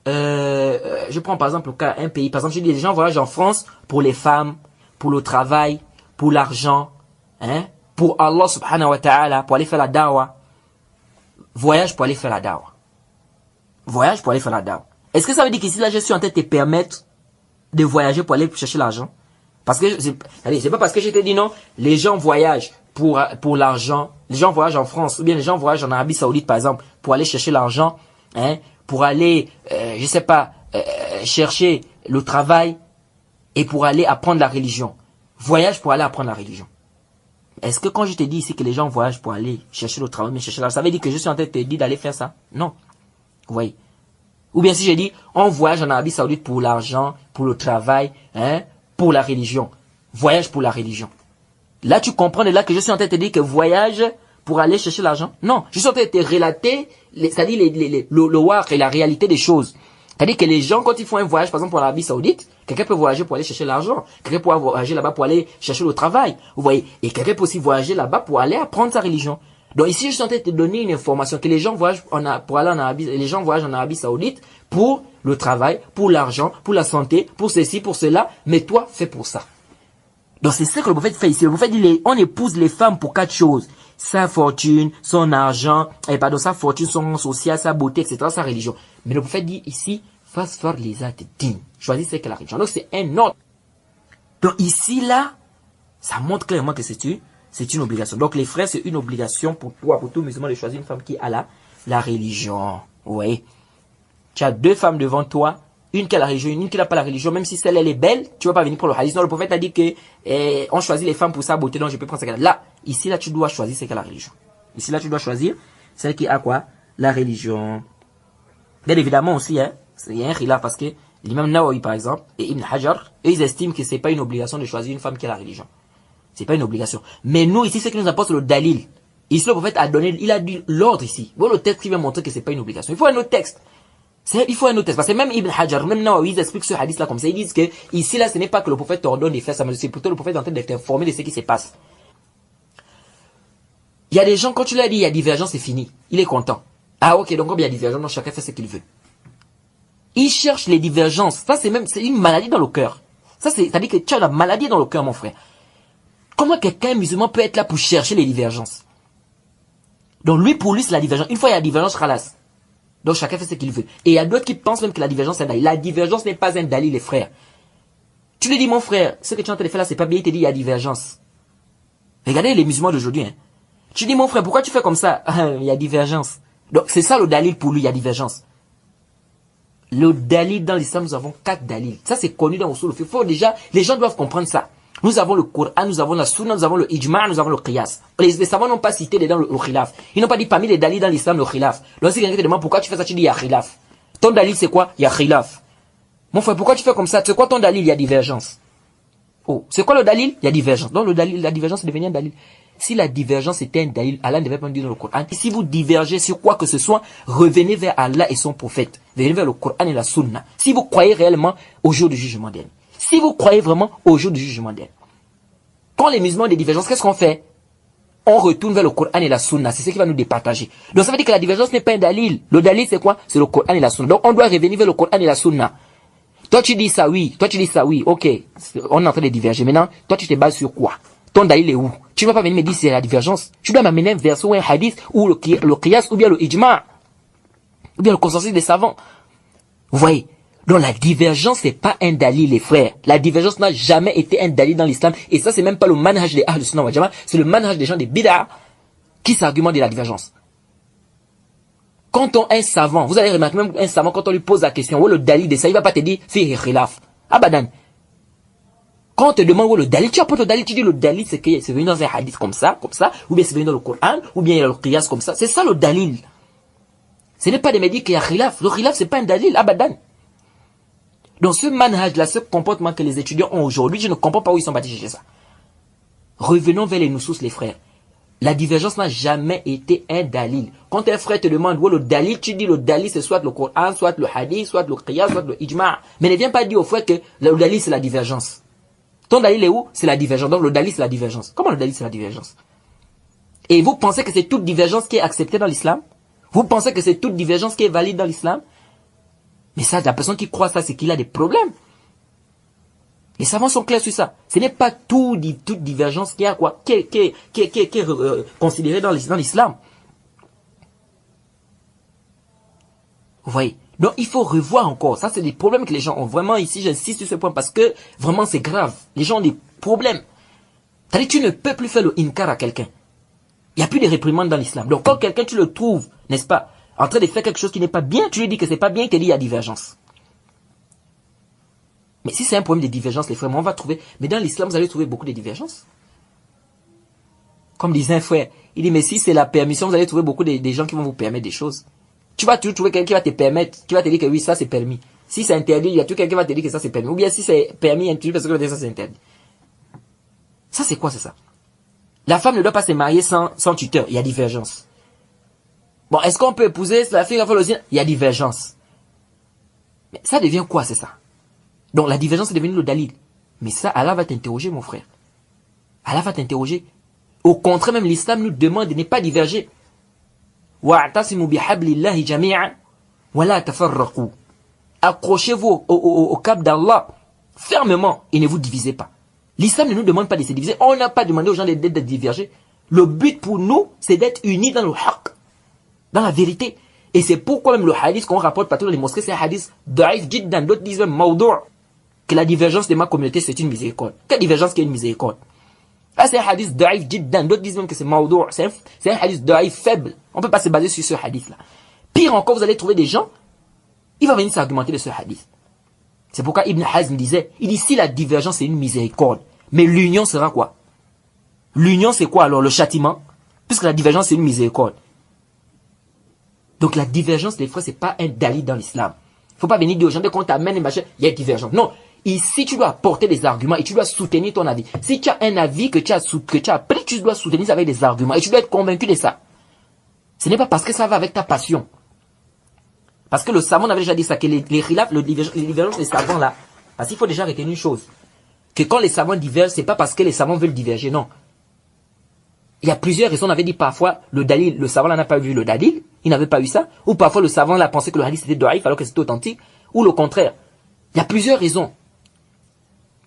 Je prends par exemple un pays. Par exemple, je dis, les gens voyagent en France pour les femmes, pour le travail, pour l'argent, hein, pour Allah subhanahu wa ta'ala, pour aller faire la da'wah. voyage pour aller faire la dawa. Voyage pour aller faire la dawa. Est-ce que ça veut dire qu'ici, là, je suis en train de te permettre de voyager pour aller chercher l'argent? Parce que, c'est pas parce que je t'ai dit non, les gens voyagent pour l'argent. Les gens voyagent en France, ou bien les gens voyagent en Arabie Saoudite, par exemple, pour aller chercher l'argent, hein, pour aller, je sais pas, chercher le travail et pour aller apprendre la religion. Voyage pour aller apprendre la religion. Est-ce que quand je te dis ici que les gens voyagent pour aller chercher le travail, mais chercher l'argent, ça veut dire que je suis en train de te dire d'aller faire ça? Non. Vous voyez? Ou bien si je dis, on voyage en Arabie Saoudite pour l'argent, pour le travail, hein, pour la religion. Voyage pour la religion. Là, tu comprends de là que je suis en train de te dire que voyage pour aller chercher l'argent? Non. Je suis en train de te relater, c'est-à-dire le waq et la réalité des choses. C'est-à-dire que les gens, quand ils font un voyage, par exemple, pour l'Arabie Saoudite, quelqu'un peut voyager pour aller chercher l'argent. Quelqu'un peut voyager là-bas pour aller chercher le travail. Vous voyez? Et quelqu'un peut aussi voyager là-bas pour aller apprendre sa religion. Donc ici, je suis en train de te donner une information que les gens voyagent pour aller en Arabie, les gens voyagent en Arabie Saoudite pour le travail, pour l'argent, pour la santé, pour ceci, pour cela. Mais toi, fais pour ça. Donc c'est ça que le prophète fait ici. Le prophète dit, on épouse les femmes pour 4 choses. Sa fortune, son argent, sa fortune, son social, sa beauté, etc., sa religion. Mais le prophète dit ici, fasse faire les actes dignes. Choisissez que la religion. Donc c'est un ordre. Donc ici, là, ça montre clairement que c'est une obligation. Donc les frères, c'est une obligation pour toi, pour tout musulman, de choisir une femme qui a la religion. Vous voyez? Tu as 2 femmes devant toi, une qui a la religion, une qui n'a pas la religion, même si celle elle est belle, tu ne vas pas venir pour le hadith. Non, le prophète a dit que on choisit les femmes pour sa beauté, donc je peux prendre celle là. Ici, là, tu dois choisir celle qui a la religion. Ici, là, tu dois choisir celle qui a quoi? La religion. Bien évidemment aussi, hein, il y a un khilaf parce que l'imam Nawawi, par exemple, et Ibn Hajar, eux, ils estiment que c'est pas une obligation de choisir une femme qui a la religion. C'est pas une obligation. Mais nous, ici, ce qui nous apporte le dalil. Ici, le prophète a donné, il a dit l'ordre ici. Bon, le texte qui vient montrer que c'est pas une obligation. Il faut un autre texte. Il faut un autre texte. Parce que même Ibn Hajar, même Nawawi, ils expliquent ce hadith là comme ça. Ils disent que ici, là, ce n'est pas que le prophète t'ordonne de faire ça, mais c'est plutôt le prophète en train de t'informer de ce qui se passe. Il y a des gens, quand tu leur dis il y a divergence, c'est fini. Il est content. Ah, ok, donc comme il y a divergence, donc chacun fait ce qu'il veut. Il cherche les divergences. Ça, c'est une maladie dans le cœur. C'est-à-dire que tu as la maladie dans le cœur, mon frère. Comment quelqu'un musulman peut être là pour chercher les divergences? Donc lui, pour lui, c'est la divergence. Une fois il y a la divergence, khalas. Donc chacun fait ce qu'il veut. Et il y a d'autres qui pensent même que la divergence est un dalil. La divergence n'est pas un dalil, les frères. Tu lui dis, mon frère, ce que tu es en train de faire là, c'est pas bien, il te dit, il y a divergence. Regardez les musulmans d'aujourd'hui. Hein. Tu dis, mon frère, pourquoi tu fais comme ça? Il y a divergence. Donc c'est ça le dalil pour lui, il y a divergence. Le dalil dans l'islam, nous avons 4 dalils. Ça c'est connu dans Usul al-Fiqh. Faut déjà, les gens doivent comprendre ça. Nous avons le Coran, nous avons la Sunna, nous avons le Ijma', nous avons le Qiyas. Les savants n'ont pas cité dedans le khilaf. Ils n'ont pas dit parmi les dalils dans l'islam le khilaf. Donc si quelqu'un te demande pourquoi tu fais ça, tu dis il y a khilaf. Ton dalil c'est quoi? Il y a khilaf. Mon frère, pourquoi tu fais comme ça? C'est quoi ton dalil? Il y a divergence. Oh, c'est quoi le dalil? Il y a divergence. Donc le dalil, la divergence est devenue un dalil. Si la divergence était un dalil, Allah ne devait pas dire dans le Coran. Si vous divergez sur quoi que ce soit, revenez vers Allah et son prophète. Venez vers le Coran et la Sunna. Si vous croyez réellement au jour du jugement dernier. Si vous croyez vraiment au jour du jugement dernier. Quand les musulmans ont des divergences, qu'est-ce qu'on fait? On retourne vers le Coran et la Sunna. C'est ce qui va nous départager. Donc ça veut dire que la divergence n'est pas un dalil. Le dalil c'est quoi? C'est le Coran et la Sunna. Donc on doit revenir vers le Coran et la Sunna. Toi tu dis ça oui, toi tu dis ça oui, ok. On est en train de diverger. Maintenant, toi tu te bases sur quoi? Ton dalil est où? Tu ne vas pas venir me dire c'est la divergence. Tu dois m'amener un verset ou un hadith ou le qiyas ou bien le ijma' ou bien le consensus des savants. Vous voyez? Donc la divergence c'est pas un dalil les frères. La divergence n'a jamais été un dalil dans l'islam. Et ça c'est même pas le manhaj des Ahl Sunnah wal Jama'a. C'est le manhaj des gens des bid'a qui s'argumentent de la divergence. Quand on un savant, vous allez remarquer même un savant quand on lui pose la question où le dalil de ça, il va pas te dire fihi khilaf. Abadan. Quand on te demande où le dalil, tu apportes le dalil, tu dis le dalil c'est que c'est venu dans un hadith comme ça, ou bien c'est venu dans le Coran, ou bien il y a le qiyas comme ça. C'est ça le dalil. Ce n'est pas de me dire qu'il y a khilaf. Le khilaf c'est pas un dalil, abadan. Donc ce manhaj là, ce comportement que les étudiants ont aujourd'hui, je ne comprends pas où ils sont bâtis chez ça. Revenons vers les nusus les frères. La divergence n'a jamais été un dalil. Quand un frère te demande où le dalil, tu dis le dalil c'est soit le Coran, soit le hadith, soit le qiyas, soit le ijma'. Mais ne viens pas dire au frère que le dalil c'est la divergence. Ton dalil est où? C'est la divergence. Donc le dalil c'est la divergence. Comment le dalil c'est la divergence? Et vous pensez que c'est toute divergence qui est acceptée dans l'islam? Vous pensez que c'est toute divergence qui est valide dans l'islam? Mais ça, la personne qui croit ça, c'est qu'il a des problèmes. Les savants sont clairs sur ça. Ce n'est pas toute divergence qui est considérée dans l'islam. Vous voyez? Donc il faut revoir encore. Ça, c'est des problèmes que les gens ont. Vraiment, ici, j'insiste sur ce point parce que vraiment, c'est grave. Les gens ont des problèmes. C'est-à-dire, tu ne peux plus faire le inkar à quelqu'un. Il n'y a plus de réprimande dans l'islam. Donc quand quelqu'un, tu le trouves, n'est-ce pas, en train de faire quelque chose qui n'est pas bien, tu lui dis que c'est pas bien, qu'il y a divergence. Mais si c'est un problème de divergence, les frères, on va trouver. Mais dans l'islam, vous allez trouver beaucoup de divergences. Comme disait un frère, il dit, mais si c'est la permission, vous allez trouver beaucoup de gens qui vont vous permettre des choses. Tu vas toujours trouver quelqu'un qui va te permettre, qui va te dire que oui, ça c'est permis. Si c'est interdit, il y a toujours quelqu'un qui va te dire que ça c'est permis. Ou bien si c'est permis, il y a toujours personne qui va te dire que ça c'est interdit. Ça c'est quoi, c'est ça? La femme ne doit pas se marier sans tuteur. Il y a divergence. Bon, est-ce qu'on peut épouser la fille qui fait il y a divergence. Mais ça devient quoi, c'est ça? Donc la divergence est devenue le dalil. Mais ça, Allah va t'interroger, mon frère. Allah va t'interroger. Au contraire, même l'islam nous demande de ne pas diverger. Accrochez-vous au cap d'Allah fermement et ne vous divisez pas. L'islam ne nous demande pas de se diviser. On n'a pas demandé aux gens d'être divergés. Le but pour nous, c'est d'être unis dans le haqq, dans la vérité. Et c'est pourquoi même le hadith qu'on rapporte partout dans les mosquées, c'est un hadith daif, jiddan, d'autres disent même mawdou', que la divergence de ma communauté, c'est une miséricorde. Quelle divergence qui est une miséricorde? Là, c'est un hadith daif, jiddan, d'autres disent même que c'est mawdou', c'est un hadith daif faible. On ne peut pas se baser sur ce hadith-là. Pire encore, vous allez trouver des gens, ils vont venir s'argumenter de ce hadith. C'est pourquoi Ibn Hazm disait, il dit si la divergence est une miséricorde, mais l'union sera quoi? L'union c'est quoi alors? Le châtiment? Puisque la divergence c'est une miséricorde. Donc la divergence des frères c'est pas un dalil dans l'islam. Il ne faut pas venir dire aux gens, dès qu'on t'amène et machin, il y a une divergence. Non, ici tu dois apporter des arguments et tu dois soutenir ton avis. Si tu as un avis que tu as pris, tu dois soutenir ça avec des arguments et tu dois être convaincu de ça. Ce n'est pas parce que ça va avec ta passion. Parce que le savant avait déjà dit ça, que les khilaf, les divergences des savants là, parce qu'il faut déjà retenir une chose, que quand les savants divergent, c'est pas parce que les savants veulent diverger, non. Il y a plusieurs raisons, on avait dit parfois, le dalil, le savant là n'a pas vu le dalil, il n'avait pas eu ça, ou parfois le savant là pensait que le hadith c'était daif alors que c'était authentique, ou le contraire. Il y a plusieurs raisons.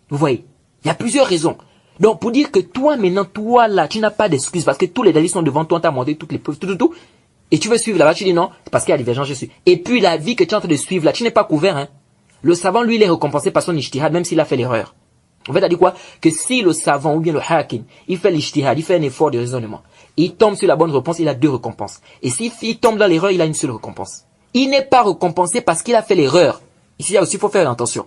Vous voyez, il y a plusieurs raisons. Donc pour dire que toi maintenant, toi là, tu n'as pas d'excuse parce que tous les dalils sont devant toi, on t'a montré toutes les preuves, tout. Et tu veux suivre là-bas, tu dis non, parce qu'il y a divergence, je suis. Et puis la vie que tu es en train de suivre là, tu n'es pas couvert. Hein. Le savant, lui, il est récompensé par son ijtihad, même s'il a fait l'erreur. En fait, il a dit quoi? Que si le savant ou bien le hakim, il fait l'ijtihad, il fait un effort de raisonnement, il tombe sur la bonne réponse, il a 2 récompenses. Et s'il tombe dans l'erreur, il a une seule récompense. Il n'est pas récompensé parce qu'il a fait l'erreur. Ici, aussi, il faut faire attention.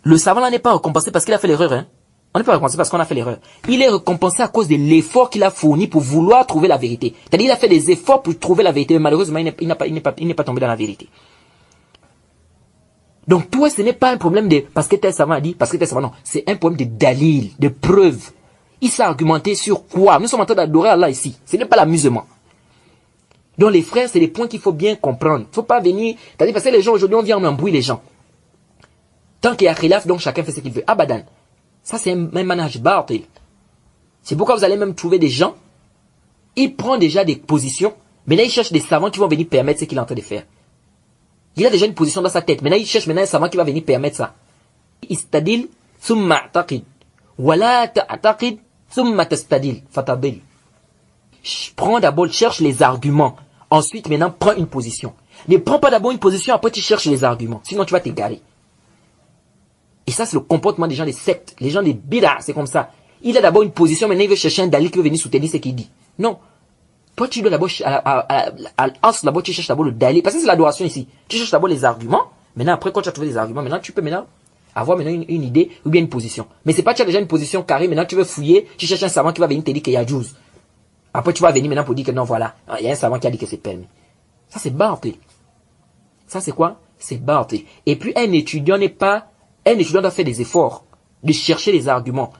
Le savant là n'est pas récompensé parce qu'il a fait l'erreur. Hein. On n'est pas récompensé parce qu'on a fait l'erreur. Il est récompensé à cause de l'effort qu'il a fourni pour vouloir trouver la vérité. C'est-à-dire qu'il a fait des efforts pour trouver la vérité, mais malheureusement, il n'est pas tombé dans la vérité. Donc toi, ce n'est pas un problème de parce que tel savant a dit, parce que tel savant non. C'est un problème de dalil, de preuve. Il s'est argumenté sur quoi? Nous sommes en train d'adorer Allah ici. Ce n'est pas l'amusement. Donc les frères, c'est des points qu'il faut bien comprendre. Il ne faut pas venir, c'est-à-dire parce que les gens aujourd'hui, on vient en embrouille les gens. Tant qu'il y a khilaf, donc chacun fait ce qu'il veut. Abadan. Ça, c'est un manhaj batil. C'est pourquoi vous allez même trouver des gens, ils prennent déjà des positions, mais là, ils cherchent des savants qui vont venir permettre ce qu'il est en train de faire. Il a déjà une position dans sa tête, mais là, il cherche maintenant un savant qui va venir permettre ça. Istadil, summa a'taqid. Wala ta'taqid, summa tastadil. Fatadil. Prends d'abord, cherche les arguments. Ensuite, maintenant, prends une position. Ne prends pas d'abord une position, après tu cherches les arguments. Sinon, tu vas t'égarer. Et ça, c'est le comportement des gens des sectes. Les gens des bid'a, c'est comme ça. Il a d'abord une position, maintenant il veut chercher un dalil qui veut venir soutenir ce qu'il dit. Non. Toi, tu dois d'abord, d'abord, tu cherches d'abord le dalil. Parce que c'est l'adoration ici. Tu cherches d'abord les arguments. Maintenant, après, quand tu as trouvé les arguments, maintenant, tu peux avoir maintenant une idée ou bien une position. Mais c'est pas tu as déjà une position carrée, maintenant tu veux fouiller, tu cherches un savant qui va venir te dire qu'il y a Juz. Après, tu vas venir maintenant pour dire que non, voilà. Il y a un savant qui a dit que c'est permis. Ça, c'est barthé. Ça, c'est quoi? C'est barthé. Et puis, un étudiant doit faire des efforts, de chercher les arguments.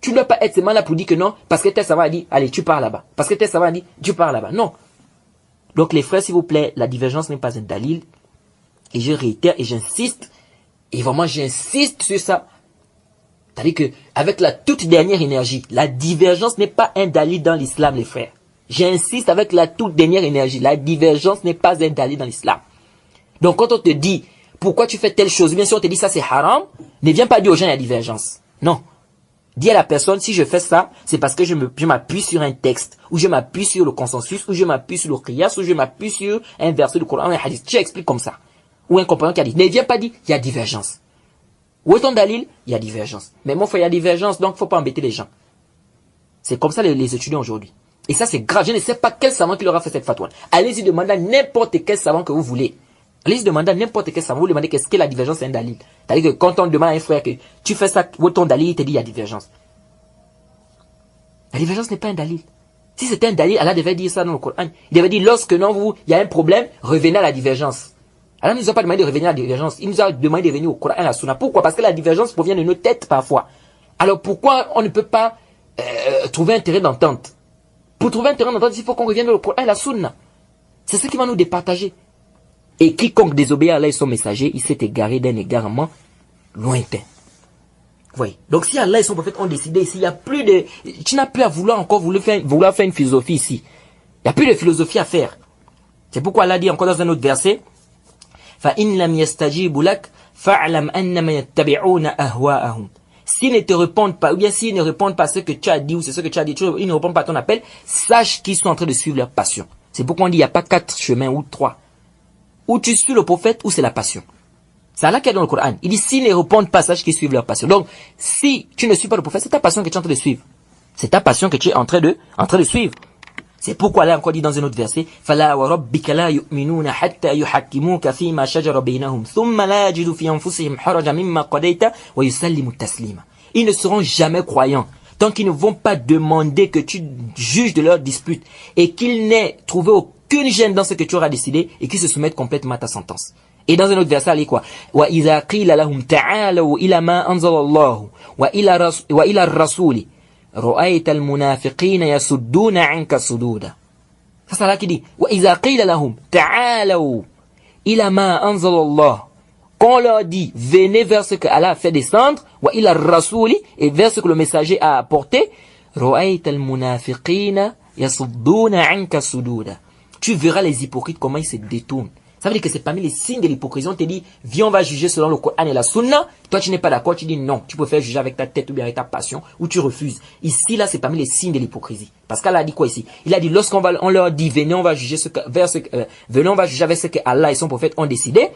Tu ne dois pas être seulement là pour dire que non, parce que tel savant a dit, allez, tu pars là-bas. Parce que tel savant a dit, tu pars là-bas. Non. Donc les frères, s'il vous plaît, la divergence n'est pas un dalil. Et je réitère et j'insiste, et vraiment j'insiste sur ça. C'est-à-dire que, avec la toute dernière énergie, la divergence n'est pas un dalil dans l'islam, les frères. J'insiste avec la toute dernière énergie, la divergence n'est pas un dalil dans l'islam. Donc quand on te dit, pourquoi tu fais telle chose, bien sûr on te dit ça c'est haram, ne viens pas dire aux gens il y a divergence. Non. Dis à la personne, si je fais ça, c'est parce que je m'appuie sur un texte, ou je m'appuie sur le consensus, ou je m'appuie sur le qiyas, ou je m'appuie sur un verset du Coran, un hadith. Tu expliques comme ça. Ou un compagnon qui a dit, ne viens pas dire, il y a divergence. Où est ton dalil? Il y a divergence. Mais mon frère, il y a divergence, donc il ne faut pas embêter les gens. C'est comme ça les étudiants aujourd'hui. Et ça, c'est grave. Je ne sais pas quel savant qui leur a fait cette fatwa. Allez-y demander à n'importe quel savant que vous voulez. Allez-y demander à n'importe quel savant. Vous demandez qu'est-ce que la divergence, c'est un dalil. C'est-à-dire que quand on demande à un frère que tu fais ça, ton dalil, il te dit il y a divergence. La divergence n'est pas un dalil. Si c'était un dalil, Allah devait dire ça dans le Coran. Il devait dire lorsque il y a un problème, revenez à la divergence. Allah ne nous a pas demandé de revenir à la divergence. Il nous a demandé de venir au Coran et à la Sunna. Pourquoi? Parce que la divergence provient de nos têtes parfois. Alors pourquoi on ne peut pas trouver un terrain d'entente? Pour trouver un terrain d'entente, il faut qu'on revienne au Coran et à la Sunna. C'est ce qui va nous départager. Et quiconque désobéit à Allah et son messager, il s'est égaré d'un égarement lointain. Oui. Donc si Allah et son prophète ont décidé ici, il n'y a plus de... Tu n'as plus à vouloir faire une philosophie ici. Il n'y a plus de philosophie à faire. C'est pourquoi Allah dit encore dans un autre verset, فَإِنْ لَمْ يَسْتَجِيبُ لَكَ فَاعْلَمْ أَنَّمَا يَتَّبِعُونَ أَهْوَاءَهُمْ. S'ils ne te répondent pas, ou bien s'ils ne répondent pas à ce que tu as dit, ou c'est ce que tu as dit, ils ne répondent pas à ton appel, sache qu'ils sont en train de suivre leur passion. C'est pourquoi on dit il n'y a pas 4 chemins ou 3. Ou tu suis le prophète, ou c'est la passion. C'est Allah qui est dans le Coran. Il dit s'ils ne répondent pas, sache qu'ils suivent leur passion. Donc, si tu ne suis pas le prophète, c'est ta passion que tu es en train de suivre. C'est ta passion que tu es en train de suivre. C'est pourquoi Allah encore dit dans un autre verset, فَلَا وَرَبِّكَ لَا يُؤْمِنُونَ حَتَّى يُحَكِّمُوكَ فِي مَا شَجَرَ بَيْنَهُمْ ثُمَّ لَا يَجِدُوا فِي أَنفُسِهِمْ حَرَجًا مِمَّا قَضَيْتَ وَيُسَلِّمُوا تَسْلِيمًا. Ils ne seront jamais croyants tant qu'ils ne vont pas demander que tu juges de leur dispute et qu'ils n'aient trouvé aucune gêne dans ce que tu auras décidé et qu'ils se soumettent complètement à ta sentence. Et dans un autre verset, il est quoi? وَإِذَا قِيلَ لَهُمْ تَعَالَوْا إِلَى مَا أَنزَلَ اللَّهُ وَإِلَى الرَّسُولِ رَأَيْتَ الْمُنَافِقِينَ يَصُدُّونَ عَنْكَ صُدُودًا. C'est là qui dit وَإِذَا قِيلَ لَهُمْ تَعَالَوْا إِلَى مَا أَنزَلَ اللَّهُ. Quand on leur dit venez vers ce que Allah a fait descendre, وَإِلَى الرَّسُولِ, et vers ce que le messager a apporté, رَأَيْتَ الْمُنَافِقِينَ يَصُدُّونَ عَنْكَ صُدُودًا. Tu verras les hypocrites comment ils se détournent. Ça veut dire que c'est parmi les signes de l'hypocrisie. On te dit, viens, on va juger selon le Coran et la Sunna. Toi, tu n'es pas d'accord. Tu dis non. Tu préfères juger avec ta tête ou bien avec ta passion. Ou tu refuses. Ici, là, c'est parmi les signes de l'hypocrisie. Parce qu'Allah a dit quoi ici? Il a dit, on leur dit, venez, on va juger venez, on va juger avec ce que Allah et son prophète ont décidé.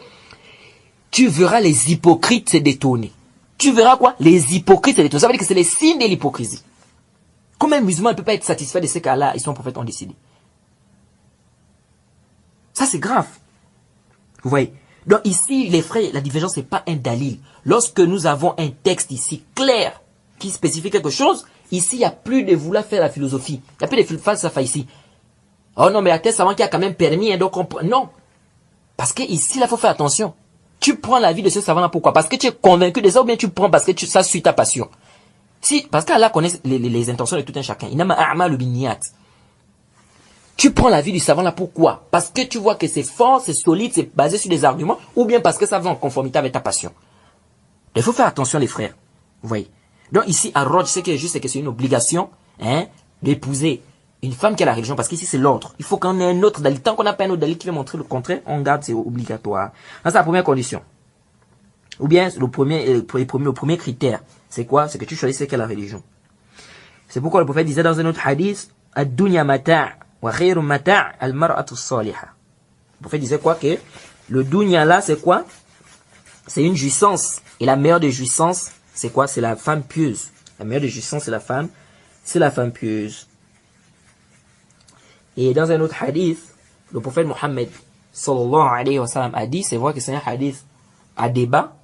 Tu verras les hypocrites se détourner. Tu verras quoi? Les hypocrites se détourner. Ça veut dire que c'est les signes de l'hypocrisie. Comme un musulman ne peut pas être satisfait de ce qu'Allah et son prophète ont décidé. Ça, c'est grave. Vous voyez? Donc ici, les frères, la divergence n'est pas un dalil. Lorsque nous avons un texte ici clair qui spécifie quelque chose, ici, il n'y a plus de vouloir faire la philosophie. Il n'y a plus de falsafa ici. Oh non, mais la thèse savant qui a quand même permis, hein, donc non. Parce que ici, là, il faut faire attention. Tu prends l'avis de ce savant-là, pourquoi? Parce que tu es convaincu de ça, ou bien tu prends parce que ça suit ta passion. Si, parce qu'Allah connaît les intentions de tout un chacun. Inama a'malu binniyat. Tu prends l'avis du savant là, pourquoi? Parce que tu vois que c'est fort, c'est solide, c'est basé sur des arguments, ou bien parce que ça va en conformité avec ta passion. Il faut faire attention les frères. Vous voyez? Donc ici, à Roj, ce qui est juste, c'est que c'est une obligation, hein, d'épouser une femme qui a la religion, parce qu'ici c'est l'ordre. Il faut qu'on ait un autre dalil. Tant qu'on n'a pas un autre dalil qui veut montrer le contraire, on garde, c'est obligatoire. Ça, c'est la première condition. Ou bien, le premier critère, c'est quoi? C'est que tu choisis ce qu'est la religion. C'est pourquoi le prophète disait dans un autre hadith, ad-dunya mata' wa khayru mata' al-mar'atu as-salihah. Le prophète disait quoi? Que le dunya là, c'est quoi? C'est une jouissance. Et la meilleure des jouissances, c'est quoi? C'est la femme pieuse. La meilleure des jouissances, c'est la femme pieuse. Et dans un autre hadith, le prophète Mohammed sallallahu alayhi wa sallam a dit, c'est vrai que c'est un hadith à débat,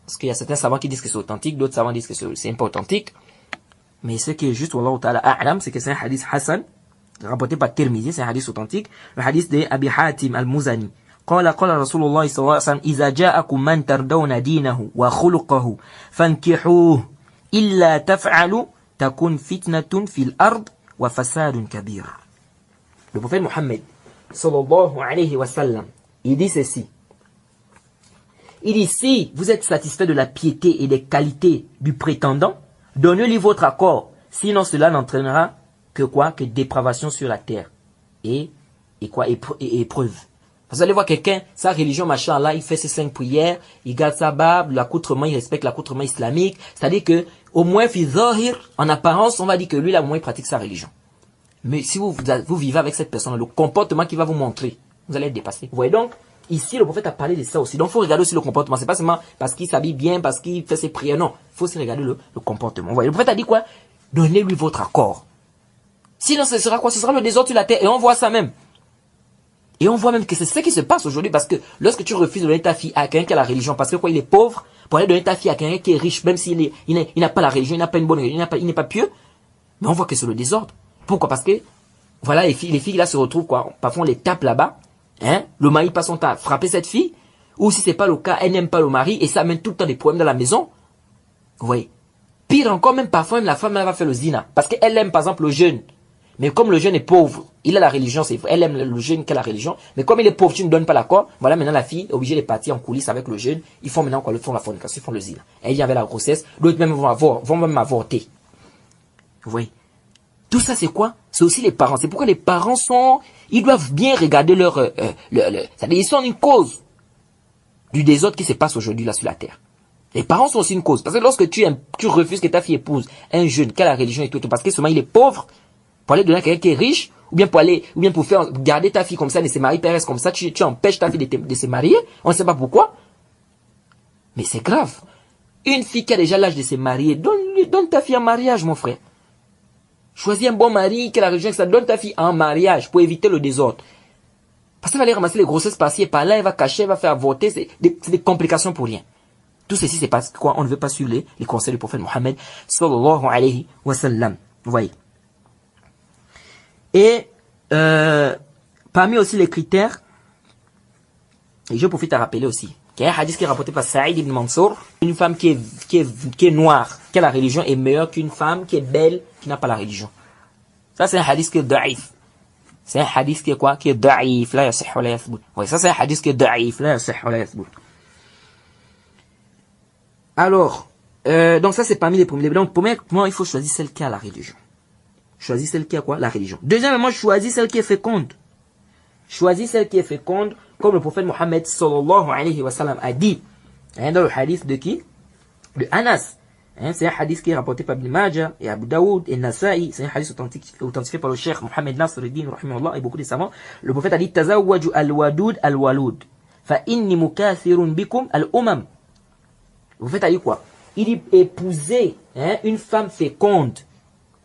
parce qu'il y a certains savants qui disent que c'est authentique, d'autres savants disent que c'est pas authentique. Mais ce qui est juste, wallahu ta'ala a'lam, c'est que c'est un hadith Hassan, rapporté par Tirmizi, c'est un hadith authentique. Le hadith de Abi Hatim al-Muzani. قال رسول الله صلى الله عليه وسلم إذا جاءكم من تردون دينه وخلقه فانكحوه إلا تفعلوا تكون فتنة في الأرض وفساد كبير. Le prophète Mohammed sallallahu alayhi wa sallam, il dit ceci. Il dit, si vous êtes satisfait de la piété et des qualités du prétendant, donnez-lui votre accord. Sinon, cela n'entraînera que quoi? Que dépravation sur la terre. Et épreuve. Vous allez voir quelqu'un, sa religion, machin, là, il fait ses 5 prières, il garde sa barbe, l'accoutrement, il respecte l'accoutrement islamique. C'est-à-dire que, au moins, en apparence, on va dire que lui, là, au moins, il pratique sa religion. Mais si vous vivez avec cette personne, le comportement qu'il va vous montrer, vous allez être dépassé. Vous voyez donc, ici, le prophète a parlé de ça aussi. Donc, il faut regarder aussi le comportement. C'est pas seulement parce qu'il s'habille bien, parce qu'il fait ses prières. Non, il faut aussi regarder le comportement. Vous voyez, le prophète a dit quoi? Donnez-lui votre accord. Sinon, ce sera quoi? Ce sera le désordre sur la terre. Et on voit ça même. Et on voit même que c'est ce qui se passe aujourd'hui parce que lorsque tu refuses de donner ta fille à quelqu'un qui a la religion, parce que quoi, il est pauvre, pour aller donner ta fille à quelqu'un qui est riche, même s'il n'a pas la religion, il n'a pas une bonne religion, il n'est pas pieux, mais on voit que c'est le désordre. Pourquoi? Parce que, voilà, les filles là se retrouvent quoi, parfois on les tape là-bas, hein, le mari passe son temps à frapper cette fille, ou si c'est pas le cas, elle n'aime pas le mari et ça amène tout le temps des problèmes dans la maison. Vous voyez? Pire encore, même parfois, même la femme elle va faire le zina, parce qu'elle aime par exemple le jeune. Mais comme le jeune est pauvre, il a la religion, elle aime le jeune qui a la religion, mais comme il est pauvre, tu ne donnes pas l'accord, voilà, maintenant la fille est obligée de partir en coulisses avec le jeune, ils font maintenant quoi, ils font la fornication, ils font le zina. Elle vient avec la grossesse, d'autres même vont même avorter. Vous voyez? Tout ça c'est quoi? C'est aussi les parents. C'est pourquoi les parents ils doivent bien regarder c'est-à-dire ils sont une cause du désordre qui se passe aujourd'hui là sur la terre. Les parents sont aussi une cause. Parce que lorsque tu refuses que ta fille épouse un jeune qui a la religion et tout, parce que seulement il est pauvre, pour aller donner à quelqu'un qui est riche, ou bien pour faire garder ta fille comme ça, de se marier, Pérez comme ça, tu empêches ta fille de se marier, on ne sait pas pourquoi. Mais c'est grave. Une fille qui a déjà l'âge de se marier, donne ta fille en mariage, mon frère. Choisis un bon mari qui a la religion, que ça donne ta fille en mariage pour éviter le désordre. Parce qu'elle va aller ramasser les grossesses par-ci et par-là, elle va cacher, elle va faire avorter, c'est des complications pour rien. Tout ceci, c'est parce que quoi, on ne veut pas suivre les conseils du prophète Mohammed sallallahu alayhi wa sallam. Vous voyez. Et parmi aussi les critères, et je profite à rappeler aussi, qu'il y a un hadith qui est rapporté par Saïd ibn Mansour, une femme qui est noire, qui a la religion, est meilleure qu'une femme qui est belle, qui n'a pas la religion. Ça c'est un hadith qui est daïf. C'est un hadith qui est quoi? Qui est daïf, la yasih wa la yathbut. Oui, ça c'est un hadith qui est daïf, la yasih wa la yathbut. Alors, donc ça c'est parmi les premiers. Donc premièrement, il faut choisir celle qui a la religion. Choisis celle qui a quoi? La religion. Deuxièmement, choisis celle qui est féconde. Choisis celle qui est féconde, comme le prophète Mohammed sallallahu alayhi wa sallam a dit. Hein, dans le hadith de qui? De Anas. Hein, c'est un hadith qui est rapporté par Ibn Majah et Abu Daoud et Nasa'i. C'est un hadith authentifié par le cheikh Mohammed Nasruddin rahimahullah et beaucoup de savants. Le prophète a dit Tazawwaju al-wadud al-walud. Fa inni mukathirun bikum al-umam. Le prophète a dit quoi? Il dit épouser une femme féconde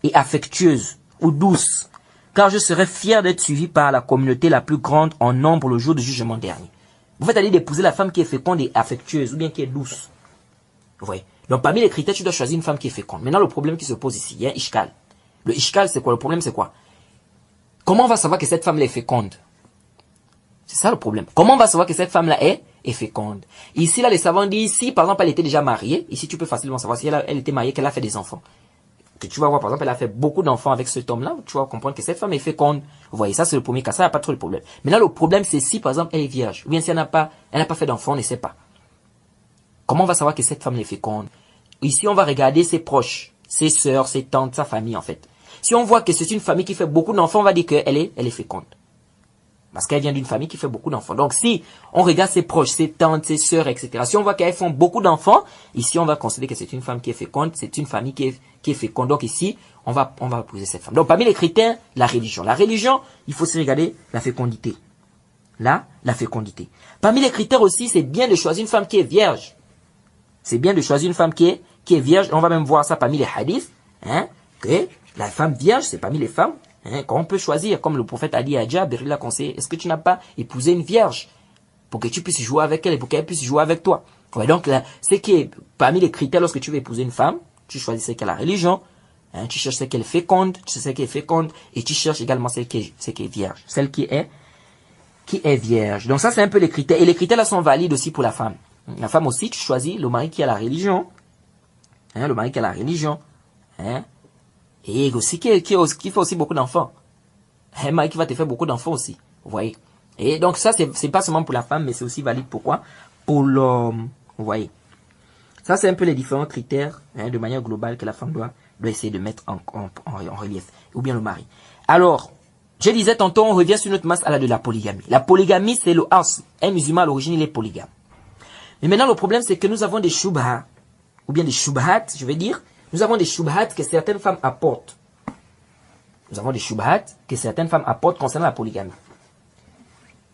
et affectueuse ou douce, car je serai fier d'être suivi par la communauté la plus grande en nombre le jour du jugement dernier. Vous faites aller d'épouser la femme qui est féconde et affectueuse, ou bien qui est douce. Vous voyez? Donc parmi les critères, tu dois choisir une femme qui est féconde. Maintenant, le problème qui se pose ici, il y a un ishkal. Le ishkal, c'est quoi? Le problème, c'est quoi? Comment on va savoir que cette femme-là est féconde? C'est ça le problème. Comment on va savoir que cette femme-là est féconde? Ici, là, les savants disent, si par exemple, elle était déjà mariée, ici, tu peux facilement savoir si elle était mariée, qu'elle a fait des enfants. Que tu vas voir, par exemple, elle a fait beaucoup d'enfants avec cet homme-là, tu vas comprendre que cette femme est féconde. Vous voyez, ça c'est le premier cas, ça n'a pas trop de problème. Maintenant, le problème, c'est si, par exemple, elle est vierge, ou bien si elle n'a pas fait d'enfant, on ne sait pas. Comment on va savoir que cette femme est féconde? Ici, on va regarder ses proches, ses sœurs, ses tantes, sa famille, en fait. Si on voit que c'est une famille qui fait beaucoup d'enfants, on va dire qu'elle est féconde. Parce qu'elle vient d'une famille qui fait beaucoup d'enfants. Donc, si on regarde ses proches, ses tantes, ses sœurs, etc., si on voit qu'elles font beaucoup d'enfants, ici, on va considérer que c'est une femme qui est féconde, c'est une famille qui est féconde. Donc, ici, on va épouser cette femme. Donc, parmi les critères, la religion. La religion, il faut aussi regarder la fécondité. La fécondité. Parmi les critères aussi, c'est bien de choisir une femme qui est vierge. C'est bien de choisir une femme qui est vierge. On va même voir ça parmi les hadiths, que la femme vierge, c'est parmi les femmes qu'on peut choisir, comme le prophète a dit à Jabir, il a conseillé, est-ce que tu n'as pas épousé une vierge pour que tu puisses jouer avec elle et pour qu'elle puisse jouer avec toi? Ouais, donc, c'est qui est parmi les critères lorsque tu veux épouser une femme, tu choisis celle qui a la religion, tu cherches celle qui est féconde, tu sais celle qui est féconde, et tu cherches également celle qui est vierge, celle qui est vierge. Donc ça, c'est un peu les critères, et les critères là sont valides aussi pour la femme. La femme aussi, tu choisis le mari qui a la religion, le mari qui a la religion, et aussi qui fait aussi beaucoup d'enfants. Un mari qui va te faire beaucoup d'enfants aussi. Vous voyez. Et donc ça, c'est pas seulement pour la femme, mais c'est aussi valide pour quoi? Pour l'homme. Vous voyez. Ça, c'est un peu les différents critères, de manière globale, que la femme doit essayer de mettre en relief. Ou bien le mari. Alors, Je disais tantôt, on revient sur notre mas'ala de la polygamie. La polygamie, c'est le asl. Un musulman, à l'origine, il est polygame. Mais maintenant, le problème, c'est que nous avons des shubha, ou bien des shubhat, je vais dire. Nous avons des shubhat que certaines femmes apportent. Nous avons des shubhat que certaines femmes apportent concernant la polygamie.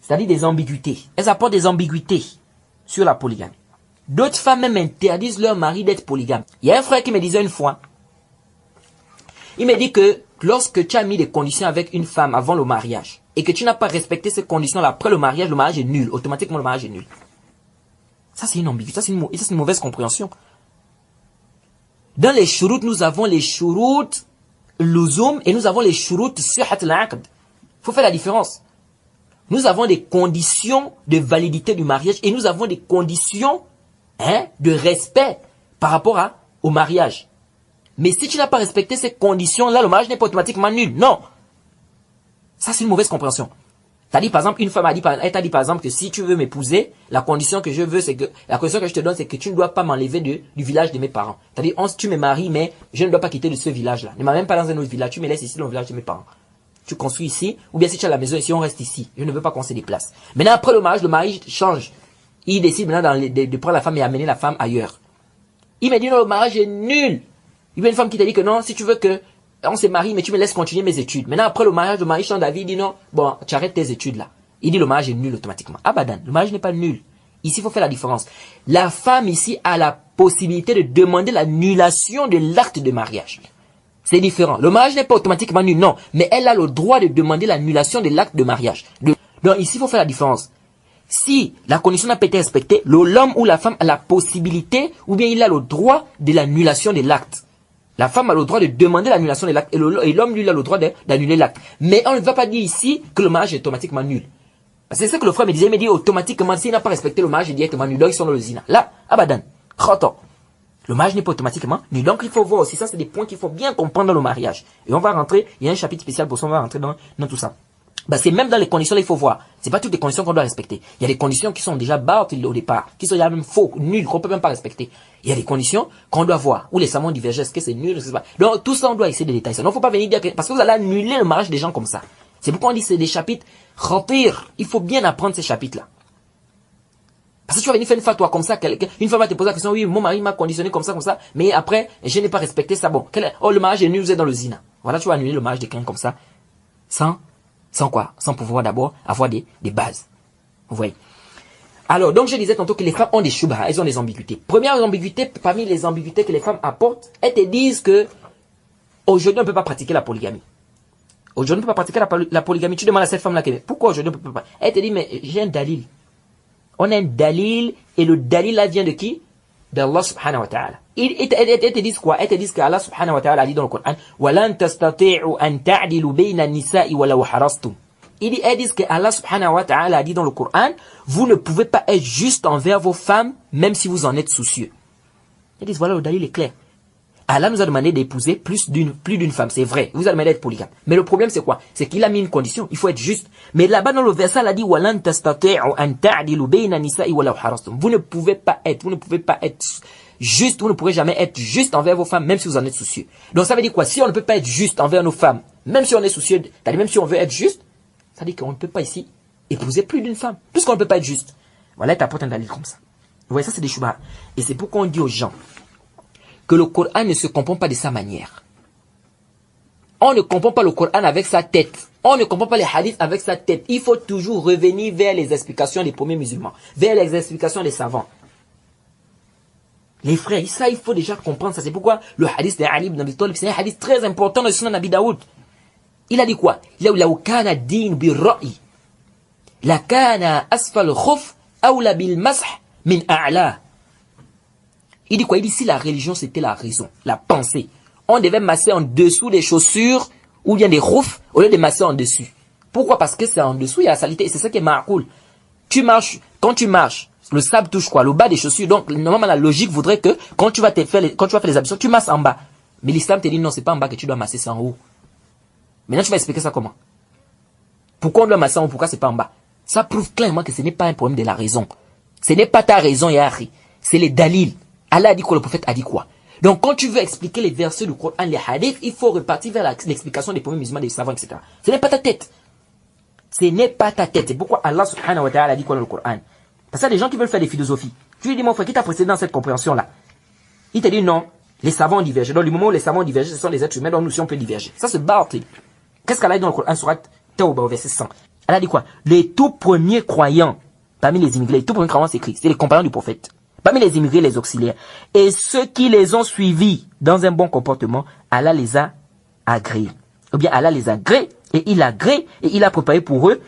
C'est-à-dire des ambiguïtés. Elles apportent des ambiguïtés sur la polygamie. D'autres femmes même interdisent leur mari d'être polygame. Il y a un frère qui me disait une fois, il me dit que lorsque tu as mis des conditions avec une femme avant le mariage, et que tu n'as pas respecté ces conditions-là après le mariage est nul. Automatiquement, le mariage est nul. Ça, c'est une ambiguïté. Ça, c'est une mauvaise compréhension. Dans les shurut, nous avons les shurut luzum et nous avons les shurut sihat al-aqd. Il faut faire la différence. Nous avons des conditions de validité du mariage et nous avons des conditions de respect par rapport au mariage. Mais si tu n'as pas respecté ces conditions-là, le mariage n'est pas automatiquement nul. Non. Ça, c'est une mauvaise compréhension. T'as dit, par exemple, une femme elle t'a dit, par exemple, que si tu veux m'épouser, la condition que je te donne, c'est que tu ne dois pas m'enlever du village de mes parents. T'as dit, tu me maries, mais je ne dois pas quitter de ce village-là. Ne m'amène pas dans un autre village. Tu me laisses ici dans le village de mes parents. Tu construis ici, ou bien si tu as la maison ici, on reste ici. Je ne veux pas qu'on se déplace. Maintenant, après le mari change. Il décide maintenant de prendre la femme et amener la femme ailleurs. Il me dit, non, le mariage est nul. Il y a une femme qui t'a dit que non, si tu veux que on se marie, mais tu me laisses continuer mes études. Maintenant, après le mari change d'avis, il dit non, bon, tu arrêtes tes études là. Il dit le mariage est nul automatiquement. Abadan, le mariage n'est pas nul. Ici, il faut faire la différence. La femme ici a la possibilité de demander l'annulation de l'acte de mariage. C'est différent. Le mariage n'est pas automatiquement nul, non. Mais elle a le droit de demander l'annulation de l'acte de mariage. Donc ici, il faut faire la différence. Si la condition n'a pas été respectée, l'homme ou la femme a la possibilité, ou bien il a le droit de l'annulation de l'acte. La femme a le droit de demander l'annulation de l'acte et l'homme, lui, a le droit d'annuler l'acte. Mais on ne va pas dire ici que le mariage est automatiquement nul. C'est ça que le frère me disait. Il me dit automatiquement, s'il n'a pas respecté le mariage, il est directement nul. Donc ils sont dans le zina. Là, abadan, khoto. Le mariage n'est pas automatiquement nul. Donc il faut voir aussi, ça c'est des points qu'il faut bien comprendre dans le mariage. Et on va rentrer, il y a un chapitre spécial pour ça, on va rentrer dans tout ça. C'est même dans les conditions là, il faut voir. C'est pas toutes les conditions qu'on doit respecter. Il y a des conditions qui sont déjà basses au départ, qui sont déjà même faux, nuls, qu'on peut même pas respecter. Il y a des conditions qu'on doit voir, où les savants divergent, est-ce que c'est nul, c'est pas. Donc tout ça on doit essayer de détailler ça. Donc faut pas venir dire que, parce que vous allez annuler le mariage des gens comme ça. C'est pourquoi on dit c'est des chapitres khatir. Il faut bien apprendre ces chapitres là. Parce que tu vas venir faire une fatwa comme ça, une femme va te poser la question, oui, mon mari m'a conditionné comme ça, mais après, je n'ai pas respecté ça, bon. Oh, le mariage est nul, vous êtes dans le zina. Voilà, tu vas annuler le mariage de quelqu'un comme ça, sans quoi? Sans pouvoir d'abord avoir des bases. Vous voyez? Alors, donc je disais tantôt que les femmes ont des shubha, elles ont des ambiguïtés. Première ambiguïté, parmi les ambiguïtés que les femmes apportent, elles te disent que aujourd'hui on ne peut pas pratiquer la polygamie. Aujourd'hui on ne peut pas pratiquer la polygamie. Tu demandes à cette femme-là, pourquoi aujourd'hui on ne peut pas? Elle te dit, mais j'ai un dalil. On a un dalil, et le dalil là vient de qui? D'Allah subhanahu wa ta'ala. Elles te disent quoi? Elles te disent qu'Allah subhanahu wa ta'ala a dit dans le Coran, وَلَن تَسْتَطِيعُوا أَن تَعْدِلُوا بَيْنَ النِّسَاءِ وَلَوْ حَرَصْتُمْ. Elles disent que Allah subhanahu wa ta'ala a dit dans le Coran, vous ne pouvez pas être juste envers vos femmes, même si vous en êtes soucieux. Elles disent, voilà, le dalil est clair. Allah nous a demandé d'épouser plus d'une femme, c'est vrai. Vous a demandé d'être polygame. Mais le problème c'est quoi? C'est qu'il a mis une condition, il faut être juste. Mais là-bas dans le verset, il a dit وَلَن تَسْتَطِيعُوا أَن تَعْدِلُوا بَيْنَ النِّسَاءِ وَلَوْ حَرَصْتُمْ. Vous ne pouvez pas être juste, vous ne pourrez jamais être juste envers vos femmes, même si vous en êtes soucieux. Donc ça veut dire quoi? Si on ne peut pas être juste envers nos femmes, même si on est soucieux, c'est-à-dire même si on veut être juste, ça veut dire qu'on ne peut pas ici épouser plus d'une femme, puisqu'on ne peut pas être juste. Voilà, tu apportes un dalil comme ça. Vous voyez, ça c'est des shubha. Et c'est pourquoi on dit aux gens que le Coran ne se comprend pas de sa manière. On ne comprend pas le Coran avec sa tête. On ne comprend pas les hadiths avec sa tête. Il faut toujours revenir vers les explications des premiers musulmans, vers les explications des savants. Les frères, ça il faut déjà comprendre ça. C'est pourquoi le hadith de Ali ibn Abi Talib, c'est un hadith très important dans le Sunan Abi Daoud. Il a dit quoi? Il a dit لو كان الدين بالرأي لكان أسفل الخف أولى بالمسح من أعلاه. Il dit quoi? Il dit si la religion c'était la raison, la pensée, on devait masser en dessous des chaussures ou bien des khoufs au lieu de masser en dessus. Pourquoi? Parce que c'est en dessous, il y a la saleté et c'est ça qui est ma'koul. Quand tu marches, le sable touche quoi? Le bas des chaussures. Donc normalement la logique voudrait que quand tu vas faire les ablutions, tu masses en bas. Mais l'islam te dit non, c'est pas en bas que tu dois masser, c'est en haut. Maintenant tu vas expliquer ça comment? Pourquoi on doit masser en haut? Pourquoi c'est pas en bas? Ça prouve clairement que ce n'est pas un problème de la raison. Ce n'est pas ta raison, Yahri. C'est les dalils. Allah a dit quoi? Le prophète a dit quoi? Donc quand tu veux expliquer les versets du Coran, les hadiths, il faut repartir vers l'explication des premiers musulmans, des savants, etc. Ce n'est pas ta tête. Ce n'est pas ta tête. C'est pourquoi Allah subhanahu wa ta'ala a dit quoi dans le Coran? Parce qu'il y a des gens qui veulent faire des philosophies. Tu lui dis, mon frère, qui t'a précédé dans cette compréhension-là? Il te dit non, les savants ont divergé. Dans le moment où les savants ont divergé, ce sont les êtres humains, donc nous aussi on peut diverger. Ça c'est bâti. Qu'est-ce qu'Allah a dit dans le Coran, surat Tawbah, au verset 100? Elle a dit quoi? Les tout premiers croyants, parmi les immigrés, les tout premiers croyants, c'est écrit, c'est les compagnons du prophète. Parmi les immigrés, les auxiliaires. Et ceux qui les ont suivis dans un bon comportement, Allah les a agréés. Ou bien Allah les a agréés, et il a préparé pour eux,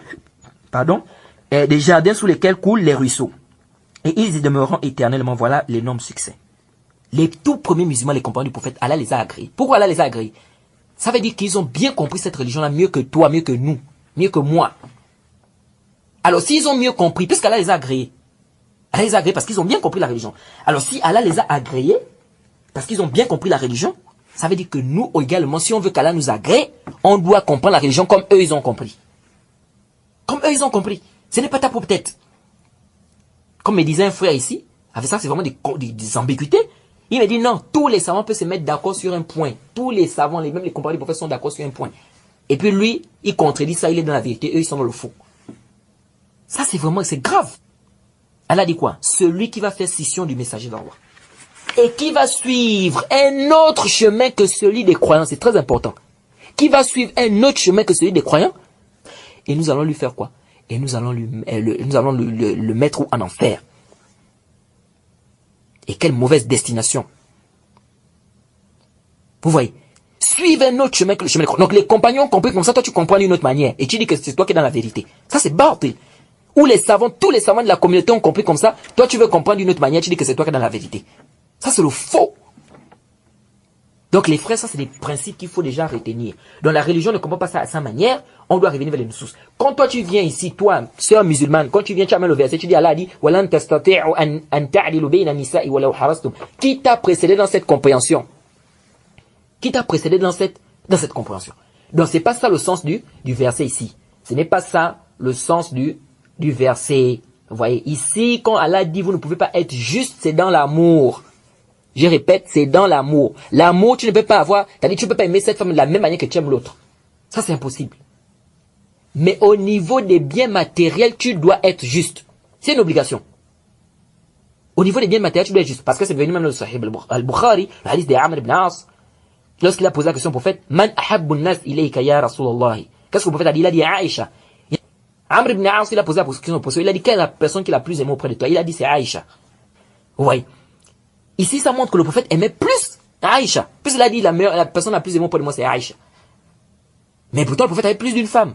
des jardins sous lesquels coulent les ruisseaux. Et ils y demeureront éternellement. Voilà l'énorme succès. Les tout premiers musulmans, les compagnons du prophète, Allah les a agréés. Pourquoi Allah les a agréés? Ça veut dire qu'ils ont bien compris cette religion-là mieux que toi, mieux que nous, mieux que moi. Alors s'ils ont mieux compris, puisqu'Allah les a agréés, Allah les a agréés parce qu'ils ont bien compris la religion. Alors si Allah les a agréés, parce qu'ils ont bien compris la religion, ça veut dire que nous également, si on veut qu'Allah nous agrée, on doit comprendre la religion comme eux ils ont compris. Comme eux ils ont compris. Ce n'est pas ta propre tête. Comme me disait un frère ici, avec ça c'est vraiment des ambiguïtés. Il me dit non, tous les savants peuvent se mettre d'accord sur un point. Tous les savants, même les compagnons du prophète sont d'accord sur un point. Et puis lui, il contredit ça, il est dans la vérité, eux ils sont dans le faux. Ça c'est vraiment, c'est grave. Allah dit quoi? Celui qui va faire scission du messager d'Allah. Et qui va suivre un autre chemin que celui des croyants, c'est très important. Qui va suivre un autre chemin que celui des croyants. Et nous allons lui faire quoi? Et nous allons le mettre en enfer. Et quelle mauvaise destination. Vous voyez? Suivez un autre chemin que le chemin des croyants. Donc les compagnons ont compris comme ça, toi tu comprends d'une autre manière. Et tu dis que c'est toi qui es dans la vérité. Ça c'est bâtard. Ou les savants, tous les savants de la communauté ont compris comme ça, toi tu veux comprendre d'une autre manière, tu dis que c'est toi qui es dans la vérité. Ça c'est le faux. Donc les frères, ça c'est des principes qu'il faut déjà retenir. Dans la religion, ne comprend pas ça à sa manière, on doit revenir vers les sources. Quand toi tu viens ici, toi, sœur musulmane, quand tu viens, tu amènes le verset, tu dis Allah a dit, qui t'a précédé dans cette compréhension? Qui t'a précédé dans cette compréhension? Donc c'est pas ça le sens du verset ici. Ce n'est pas ça le sens du verset. Vous voyez, ici, quand Allah dit, vous ne pouvez pas être juste, c'est dans l'amour. Je répète, c'est dans l'amour. L'amour, tu ne peux pas avoir, c'est-à-dire tu ne peux pas aimer cette femme de la même manière que tu aimes l'autre. Ça, c'est impossible. Mais au niveau des biens matériels, tu dois être juste. C'est une obligation. Au niveau des biens matériels, tu dois être juste. Parce que c'est devenu même le Sahih al-Bukhari, le hadith d'Amr ibn As, lorsqu'il a posé la question au prophète, Man ahabbun nas ilayka ya Rasulallah. Qu'est-ce que le prophète a dit? Il a dit Aïcha. Amr ibn As, il a posé la question au prophète. Il a dit, quelle est la personne qui est la plus aimée auprès de toi? Il a dit, c'est Aïcha. Vous voyez. Ici, ça montre que le prophète aimait plus Aïcha. Plus il a dit, la personne la plus aimée auprès de moi, c'est Aïcha. Mais pourtant, le prophète avait plus d'une femme.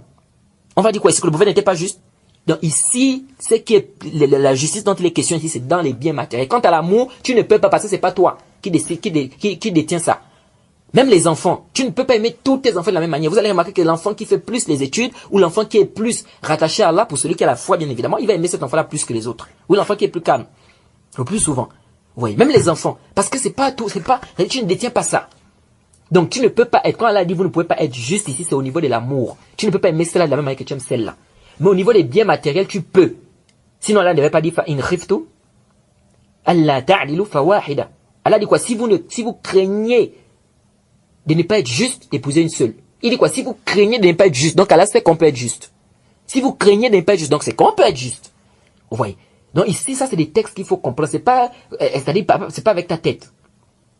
On va dire quoi? Est-ce que le prophète n'était pas juste? Donc ici, ce qui est la justice dont il est question ici, c'est dans les biens matériels. Quant à l'amour, tu ne peux pas passer, c'est pas toi qui détient ça. Même les enfants, tu ne peux pas aimer tous tes enfants de la même manière. Vous allez remarquer que l'enfant qui fait plus les études, ou l'enfant qui est plus rattaché à Allah, pour celui qui a la foi, bien évidemment, il va aimer cet enfant-là plus que les autres. Ou l'enfant qui est plus calme. Le plus souvent. Vous voyez, même les enfants. Parce que c'est pas tout, tu ne détiens pas ça. Donc tu ne peux pas être, quand Allah dit vous ne pouvez pas être juste ici, c'est au niveau de l'amour. Tu ne peux pas aimer celle-là de la même manière que tu aimes celle-là. Mais au niveau des biens matériels, tu peux. Sinon Allah n'avait pas dit, fa in khiftu, alla ta'dilu fawahida. Allah dit quoi? Si vous craignez de ne pas être juste, d'épouser une seule. Il dit quoi? Si vous craignez de ne pas être juste, donc Allah sait qu'on peut être juste. Si vous craignez de ne pas être juste, donc c'est qu'on peut être juste. Vous voyez? Donc ici, ça c'est des textes qu'il faut comprendre. C'est pas avec ta tête.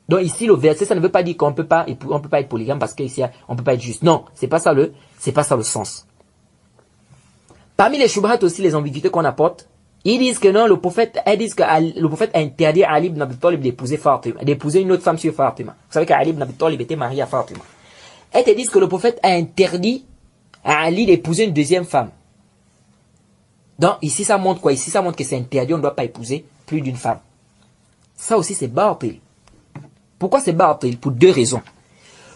Donc ici, le verset, ça ne veut pas dire qu'on peut pas être polygame parce qu'ici, on peut pas être juste. Non, c'est pas ça le sens. Parmi les shubhat aussi, les ambiguïtés qu'on apporte, ils disent que non, le prophète a interdit à Ali ibn Abi Talib d'épouser Fatima, d'épouser une autre femme sur Fatima. Vous savez qu'Ali ibn Abi Talib était marié à Fatima. Et ils disent que le prophète a interdit à Ali d'épouser une deuxième femme. Donc ici, ça montre quoi? Ici, ça montre que c'est interdit, on ne doit pas épouser plus d'une femme. Ça aussi, c'est bâtil. Pourquoi c'est bâtil? Pour deux raisons.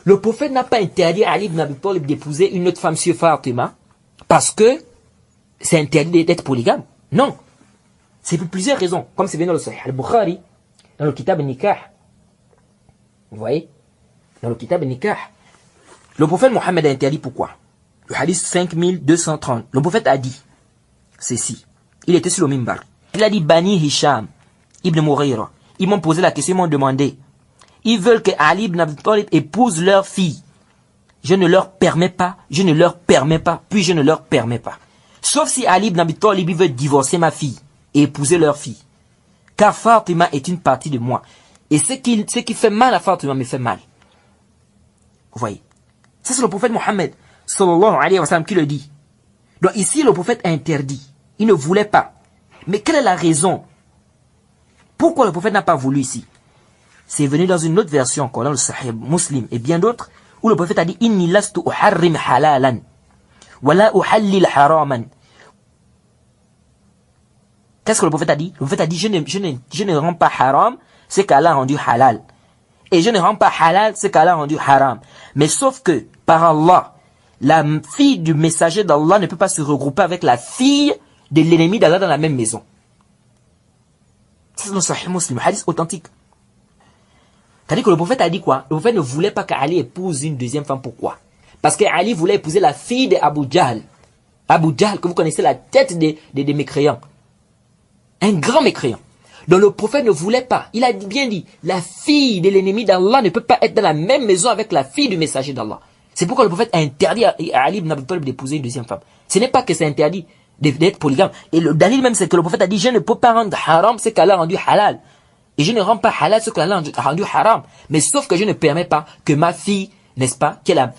Le prophète n'a pas interdit à Ali ibn Abi Talib d'épouser une autre femme sur Fatima parce que c'est interdit d'être polygame. Non. C'est pour plusieurs raisons. Comme c'est venu dans le Sahih al-Bukhari, dans le Kitab al-Nikah. Vous voyez? Dans le Kitab al-Nikah. Le prophète Mohammed a interdit pourquoi? Le hadith 5230. Le prophète a dit ceci. Il était sur le mimbar. Il a dit Bani Hisham, Ibn Mughira. Ils m'ont posé la question, ils m'ont demandé Ils veulent que Ali ibn Abi Talib épouse leur fille. Je ne leur permets pas, je ne leur permets pas, puis je ne leur permets pas. Sauf si Ali ibn Abi Talib veut divorcer ma fille et épouser leur fille. Car Fatima est une partie de moi. Et ce qui fait mal à Fatima me fait mal. Vous voyez. Ça c'est le prophète Mohammed sallallahu alayhi wa sallam qui le dit. Donc ici le prophète a interdit. Il ne voulait pas. Mais quelle est la raison? Pourquoi le prophète n'a pas voulu ici? C'est venu dans une autre version encore, dans le Sahih Muslim et bien d'autres, où le prophète a dit Inni lastu uharrim halalan, wala uhallil haraman. Qu'est-ce que le prophète a dit? Le prophète a dit je ne rends pas haram ce qu'Allah a rendu halal. Et je ne rends pas halal ce qu'Allah a rendu haram. Mais sauf que, par Allah, la fille du messager d'Allah ne peut pas se regrouper avec la fille de l'ennemi d'Allah dans la même maison. C'est dans le Sahih Muslim, hadith authentique. C'est-à-dire que le prophète a dit quoi? Le prophète ne voulait pas qu'Ali épouse une deuxième femme. Pourquoi? Parce qu'Ali voulait épouser la fille d'Abu Jahl. Abu Jahl, que vous connaissez, la tête des mécréants. Un grand mécréant. Donc le prophète ne voulait pas. Il a bien dit, la fille de l'ennemi d'Allah ne peut pas être dans la même maison avec la fille du messager d'Allah. C'est pourquoi le prophète a interdit à Ali ibn Abi Talib d'épouser une deuxième femme. Ce n'est pas que c'est interdit d'être polygame. Et le dalil même, c'est que le prophète a dit, je ne peux pas rendre haram ce qu'Allah a rendu halal. Et je ne rends pas halal ce qu'Allah a rendu haram. Mais sauf que je ne permets pas que ma fille, n'est-ce pas, qui est la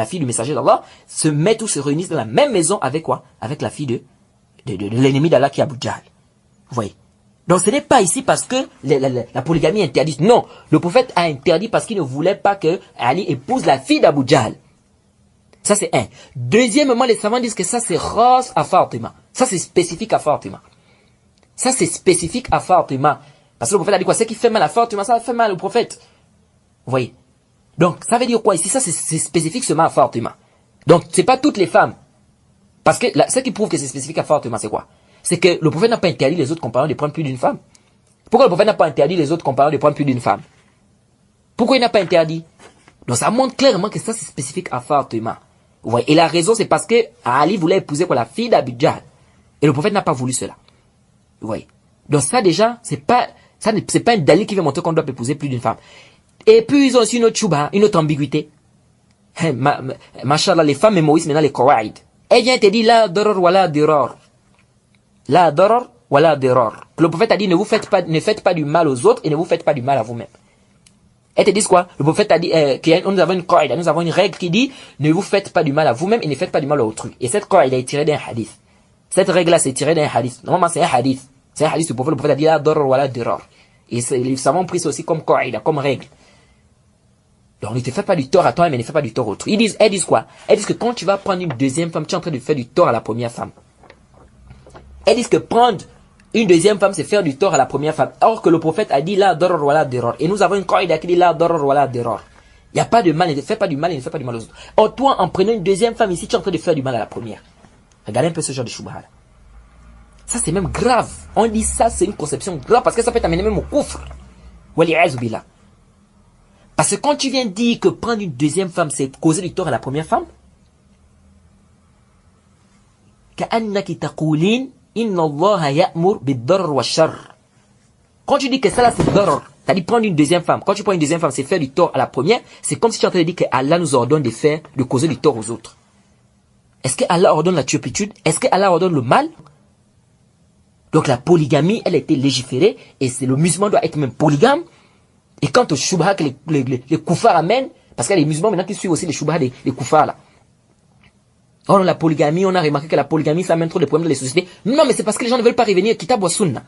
fille du messager d'Allah, se mette ou se réunisse dans la même maison avec quoi? Avec la fille de l'ennemi d'Allah qui est Abu Jahl. Vous voyez? Donc ce n'est pas ici parce que la polygamie est interdite. Non, le prophète a interdit parce qu'il ne voulait pas que Ali épouse la fille d'Abu Jahl. Ça c'est un. Deuxièmement, les savants disent que ça c'est khas à Fatima. Ça c'est spécifique à Fatima. Ça c'est spécifique à Fatima. Parce que le prophète a dit quoi? Ce qui fait mal à Fatima, ça fait mal au prophète. Vous voyez? Donc ça veut dire quoi ici? Ça c'est spécifique seulement à Fatima. Donc c'est pas toutes les femmes. Parce que ce qui prouve que c'est spécifique à Fatima, c'est quoi? C'est que le prophète n'a pas interdit les autres compagnons de prendre plus d'une femme. Pourquoi le prophète n'a pas interdit les autres compagnons de prendre plus d'une femme? Pourquoi il n'a pas interdit? Donc ça montre clairement que ça c'est spécifique à Fatima. Vous voyez? Et la raison c'est parce que Ali voulait épouser quoi, la fille d'Abu Jahl. Et le prophète n'a pas voulu cela. Vous voyez? Donc ça déjà, c'est pas un dalil qui veut montrer qu'on doit épouser plus d'une femme. Et puis ils ont aussi une autre chouba, une autre ambiguïté. Machallah, les femmes mémorisent maintenant les qawaïd. Elle vient te dire la darar wala dirar. La darar wala dirar. Le prophète a dit ne faites pas du mal aux autres et ne vous faites pas du mal à vous-même. Elle te dit quoi? Le prophète a dit nous avons une qaïda, nous avons une règle qui dit ne vous faites pas du mal à vous-même et ne faites pas du mal à autrui. Et cette qaïda est tirée d'un hadith. Cette règle-là c'est tirée d'un hadith. Normalement c'est un hadith. C'est un hadith du prophète. Le prophète a dit la darar wala dirar. Et les savants ont pris ça aussi comme qaïda, comme règle. Donc ne te fais pas du tort à toi mais ne fais pas du tort à autrui. Elles disent quoi? Elles disent que quand tu vas prendre une deuxième femme, tu es en train de faire du tort à la première femme. Elles disent que prendre une deuxième femme, c'est faire du tort à la première femme. Or que le prophète a dit la darar wala dirar. Et nous avons une qaïda qui dit la darar wala dirar. Il n'y a pas de mal, ne te fais pas du mal et ne fais pas du mal aux autres. Or toi, en prenant une deuxième femme ici, tu es en train de faire du mal à la première. Regardez un peu ce genre de choubha. Ça c'est même grave. On dit ça, c'est une conception grave parce que ça peut t'amener même au kufr. Wali'azu billah. Parce que quand tu viens dire que prendre une deuxième femme, c'est causer du tort à la première femme, كأنك تقولين إن الله يأمر بالضرر والشر. Quand tu dis que ça là c'est darar, t'as dit prendre une deuxième femme. Quand tu prends une deuxième femme, c'est faire du tort à la première. C'est comme si tu es en train de dire que Allah nous ordonne de causer du tort aux autres. Est-ce que Allah ordonne la turpitude? Est-ce que Allah ordonne le mal? Donc la polygamie, elle a été légiférée et le musulman doit être même polygame. Et quant au shubha que les koufars amènent, parce qu'il y a les musulmans maintenant qui suivent aussi les shubha des koufars là. Or, la polygamie, on a remarqué que la polygamie, ça amène trop de problèmes dans les sociétés. Non, mais c'est parce que les gens ne veulent pas revenir à Kitab wa Sunna.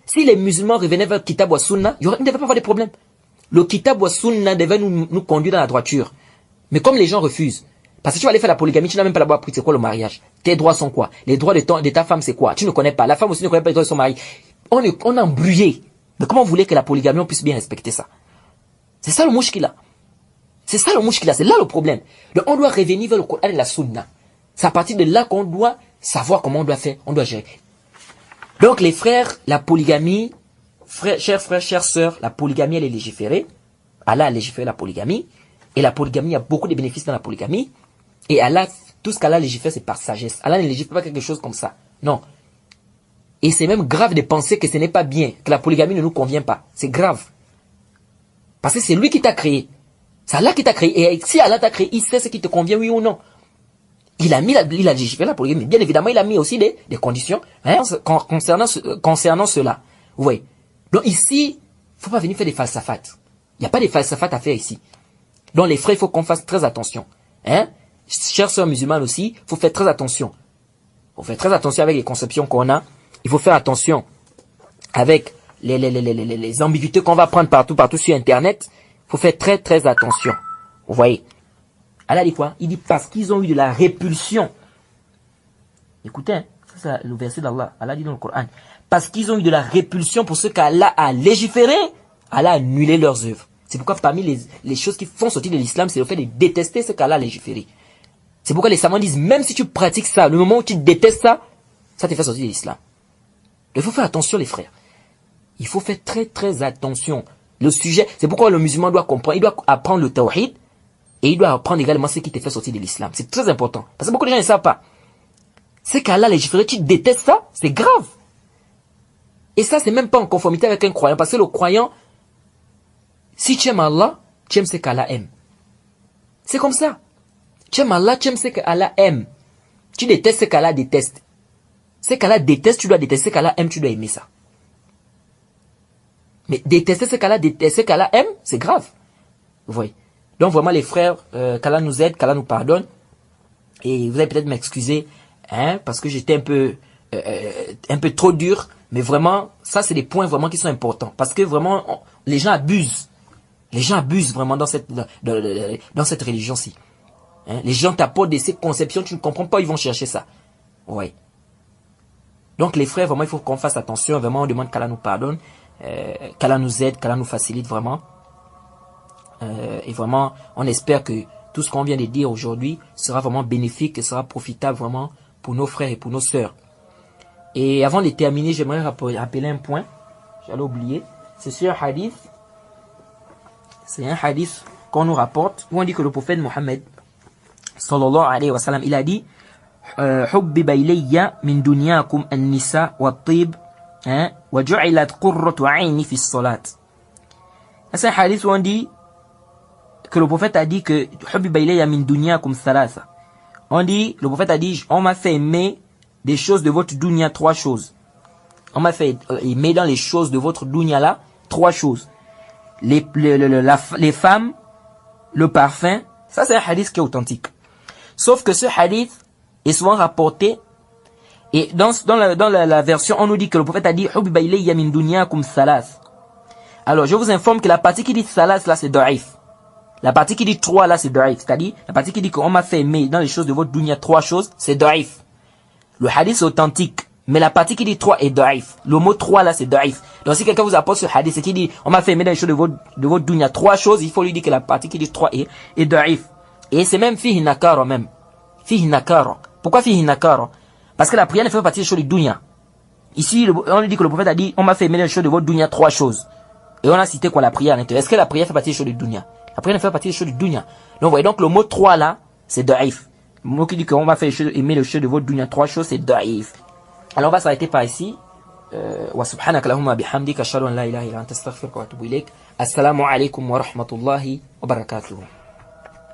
Si les musulmans revenaient vers Kitab wa Sunna, il ne devait pas avoir de problème. Le Kitab wa Sunna devait nous conduire dans la droiture. Mais comme les gens refusent, parce que tu vas aller faire la polygamie, tu n'as même pas la appris c'est quoi le mariage. Tes droits sont quoi? Les droits de ta femme, c'est quoi? Tu ne connais pas. La femme aussi ne connaît pas les droits de son mari. On a embrouillé. Mais comment vous voulez que la polygamie, on puisse bien respecter ça? C'est ça le mouchkila. C'est ça le mouchkila, c'est là le problème. Donc on doit revenir vers le Coran et la Sunna. C'est à partir de là qu'on doit savoir comment on doit faire, on doit gérer. Donc les frères, la polygamie, chers frères, chères sœurs, la polygamie elle est légiférée. Allah a légiféré la polygamie. Et la polygamie, il y a beaucoup de bénéfices dans la polygamie. Et Allah, tout ce qu'Allah légifère, c'est par sagesse. Allah ne légifère pas quelque chose comme ça. Non. Et c'est même grave de penser que ce n'est pas bien, que la polygamie ne nous convient pas. C'est grave. Parce que c'est lui qui t'a créé. C'est Allah qui t'a créé. Et si Allah t'a créé, il sait ce qui te convient, oui ou non. Il a légiféré la polygamie. Bien évidemment, il a mis aussi des conditions hein, concernant cela. Vous voyez. Donc ici, faut pas venir faire des falsafat. Il n'y a pas de falsafat à faire ici. Donc les frères, il faut qu'on fasse très attention. Hein? Chers sœurs musulmanes aussi, il faut faire très attention. Il faut faire très attention avec les conceptions qu'on a. Il faut faire attention avec les ambiguïtés qu'on va prendre partout sur Internet. Il faut faire très très attention. Vous voyez. Allah dit quoi? Il dit parce qu'ils ont eu de la répulsion. Écoutez, hein, ça c'est le verset d'Allah. Allah dit dans le Coran. Parce qu'ils ont eu de la répulsion pour ce qu'Allah a légiféré, Allah a annulé leurs œuvres. C'est pourquoi parmi les choses qui font sortir de l'islam, c'est le fait de détester ce qu'Allah a légiféré. C'est pourquoi les savants disent, même si tu pratiques ça, le moment où tu détestes ça, ça te fait sortir de l'islam. Il faut faire attention les frères. Il faut faire très très attention. Le sujet, c'est pourquoi le musulman doit comprendre, il doit apprendre le tawhid, et il doit apprendre également ce qui te fait sortir de l'islam. C'est très important. Parce que beaucoup de gens ne savent pas. C'est qu'Allah a légiféré, tu détestes ça, c'est grave. Et ça, c'est même pas en conformité avec un croyant. Parce que le croyant, si tu aimes Allah, tu aimes ce qu'Allah aime. C'est comme ça. Tu aimes Allah, tu aimes ce qu'Allah aime. Tu détestes ce qu'Allah déteste. Ce qu'Allah déteste, tu dois détester. Ce qu'Allah aime, tu dois aimer ça. Mais détester ce qu'Allah déteste, ce qu'Allah aime, c'est grave. Vous voyez. Donc vraiment les frères, qu'Allah nous aide, qu'Allah nous pardonne. Et vous allez peut-être m'excuser, hein, parce que j'étais un peu trop dur. Mais vraiment, ça c'est des points vraiment qui sont importants. Parce que vraiment, les gens abusent. Les gens abusent vraiment dans cette religion-ci. Hein? Les gens t'apportent ces conceptions, tu ne comprends pas, ils vont chercher ça. Ouais. Donc les frères, vraiment, il faut qu'on fasse attention. Vraiment, on demande qu'Allah nous pardonne, qu'Allah nous aide, qu'Allah nous facilite vraiment. Et vraiment, on espère que tout ce qu'on vient de dire aujourd'hui sera vraiment bénéfique et sera profitable vraiment pour nos frères et pour nos sœurs. Et avant de terminer, j'aimerais rappeler un point. J'allais oublier. C'est sur un hadith. C'est un hadith qu'on nous rapporte où on dit que le prophète Mohammed sallallahu alayhi wa sallam, il a dit حُبِّبَ إِلَيَّ مِن دُنْيَاكُمْ النِّسَاءُ وَالطِّيبُ وَجُعِلَتْ قُرَّةُ عَيْنِي فِي الصَّلَاةِ. C'est un hadith où on dit que le prophète a dit que حُبِّبَ إِلَيَّ مِن دُنْيَاكُمْ ثَلَاثَ. On dit, le prophète a dit, on m'a fait aimer des choses de votre dunya, 3 choses. On m'a fait aimer dans les choses de votre dunya là, 3 choses. Les femmes, le parfum, ça c'est un hadith qui est authentique. Sauf que ce hadith est souvent rapporté, et dans la version, on nous dit que le prophète a dit, حُبِّبَ إِلَيَّ مِن دُنْيَاكُمْ ثَلَاثَ. Alors, je vous informe que la partie qui dit salas là, c'est da'if. La partie qui dit 3 là, c'est da'if. C'est-à-dire, la partie qui dit qu'on m'a fait aimer dans les choses de votre dunya 3 choses, c'est da'if. Le hadith est authentique, mais la partie qui dit 3 est da'if. Le mot 3 là, c'est da'if. Donc si quelqu'un vous apporte ce hadith et qui dit, on m'a fait aimer dans les choses de votre dunya 3 choses, il faut lui dire que la partie qui dit 3 est da'if. Et c'est même fihi nakara même. Fihi nakara. Pourquoi fihi nakara? Parce que la prière ne fait pas partie des choses du dunya. Ici, on lui dit que le prophète a dit, on m'a fait aimer dans les choses de votre dunya 3 choses. Et on a cité quoi la prière à l'intérieur. Est-ce que la prière fait partie des choses du dunya? La prière ne fait pas partie des choses du dunya. Donc vous voyez, donc le mot 3 là, c'est da'if. Le mot qui dit qu'on va faire aimer les choses de votre dunya 3 choses, c'est da'if. Alors on va s'arrêter par ici. Wa subhanaka lahumma bihamdika ashhadu an la ilaha illa anta astaghfiruka wa atubu ilaik. Assalamu alaikum wa rahmatullahi wa barakatuh.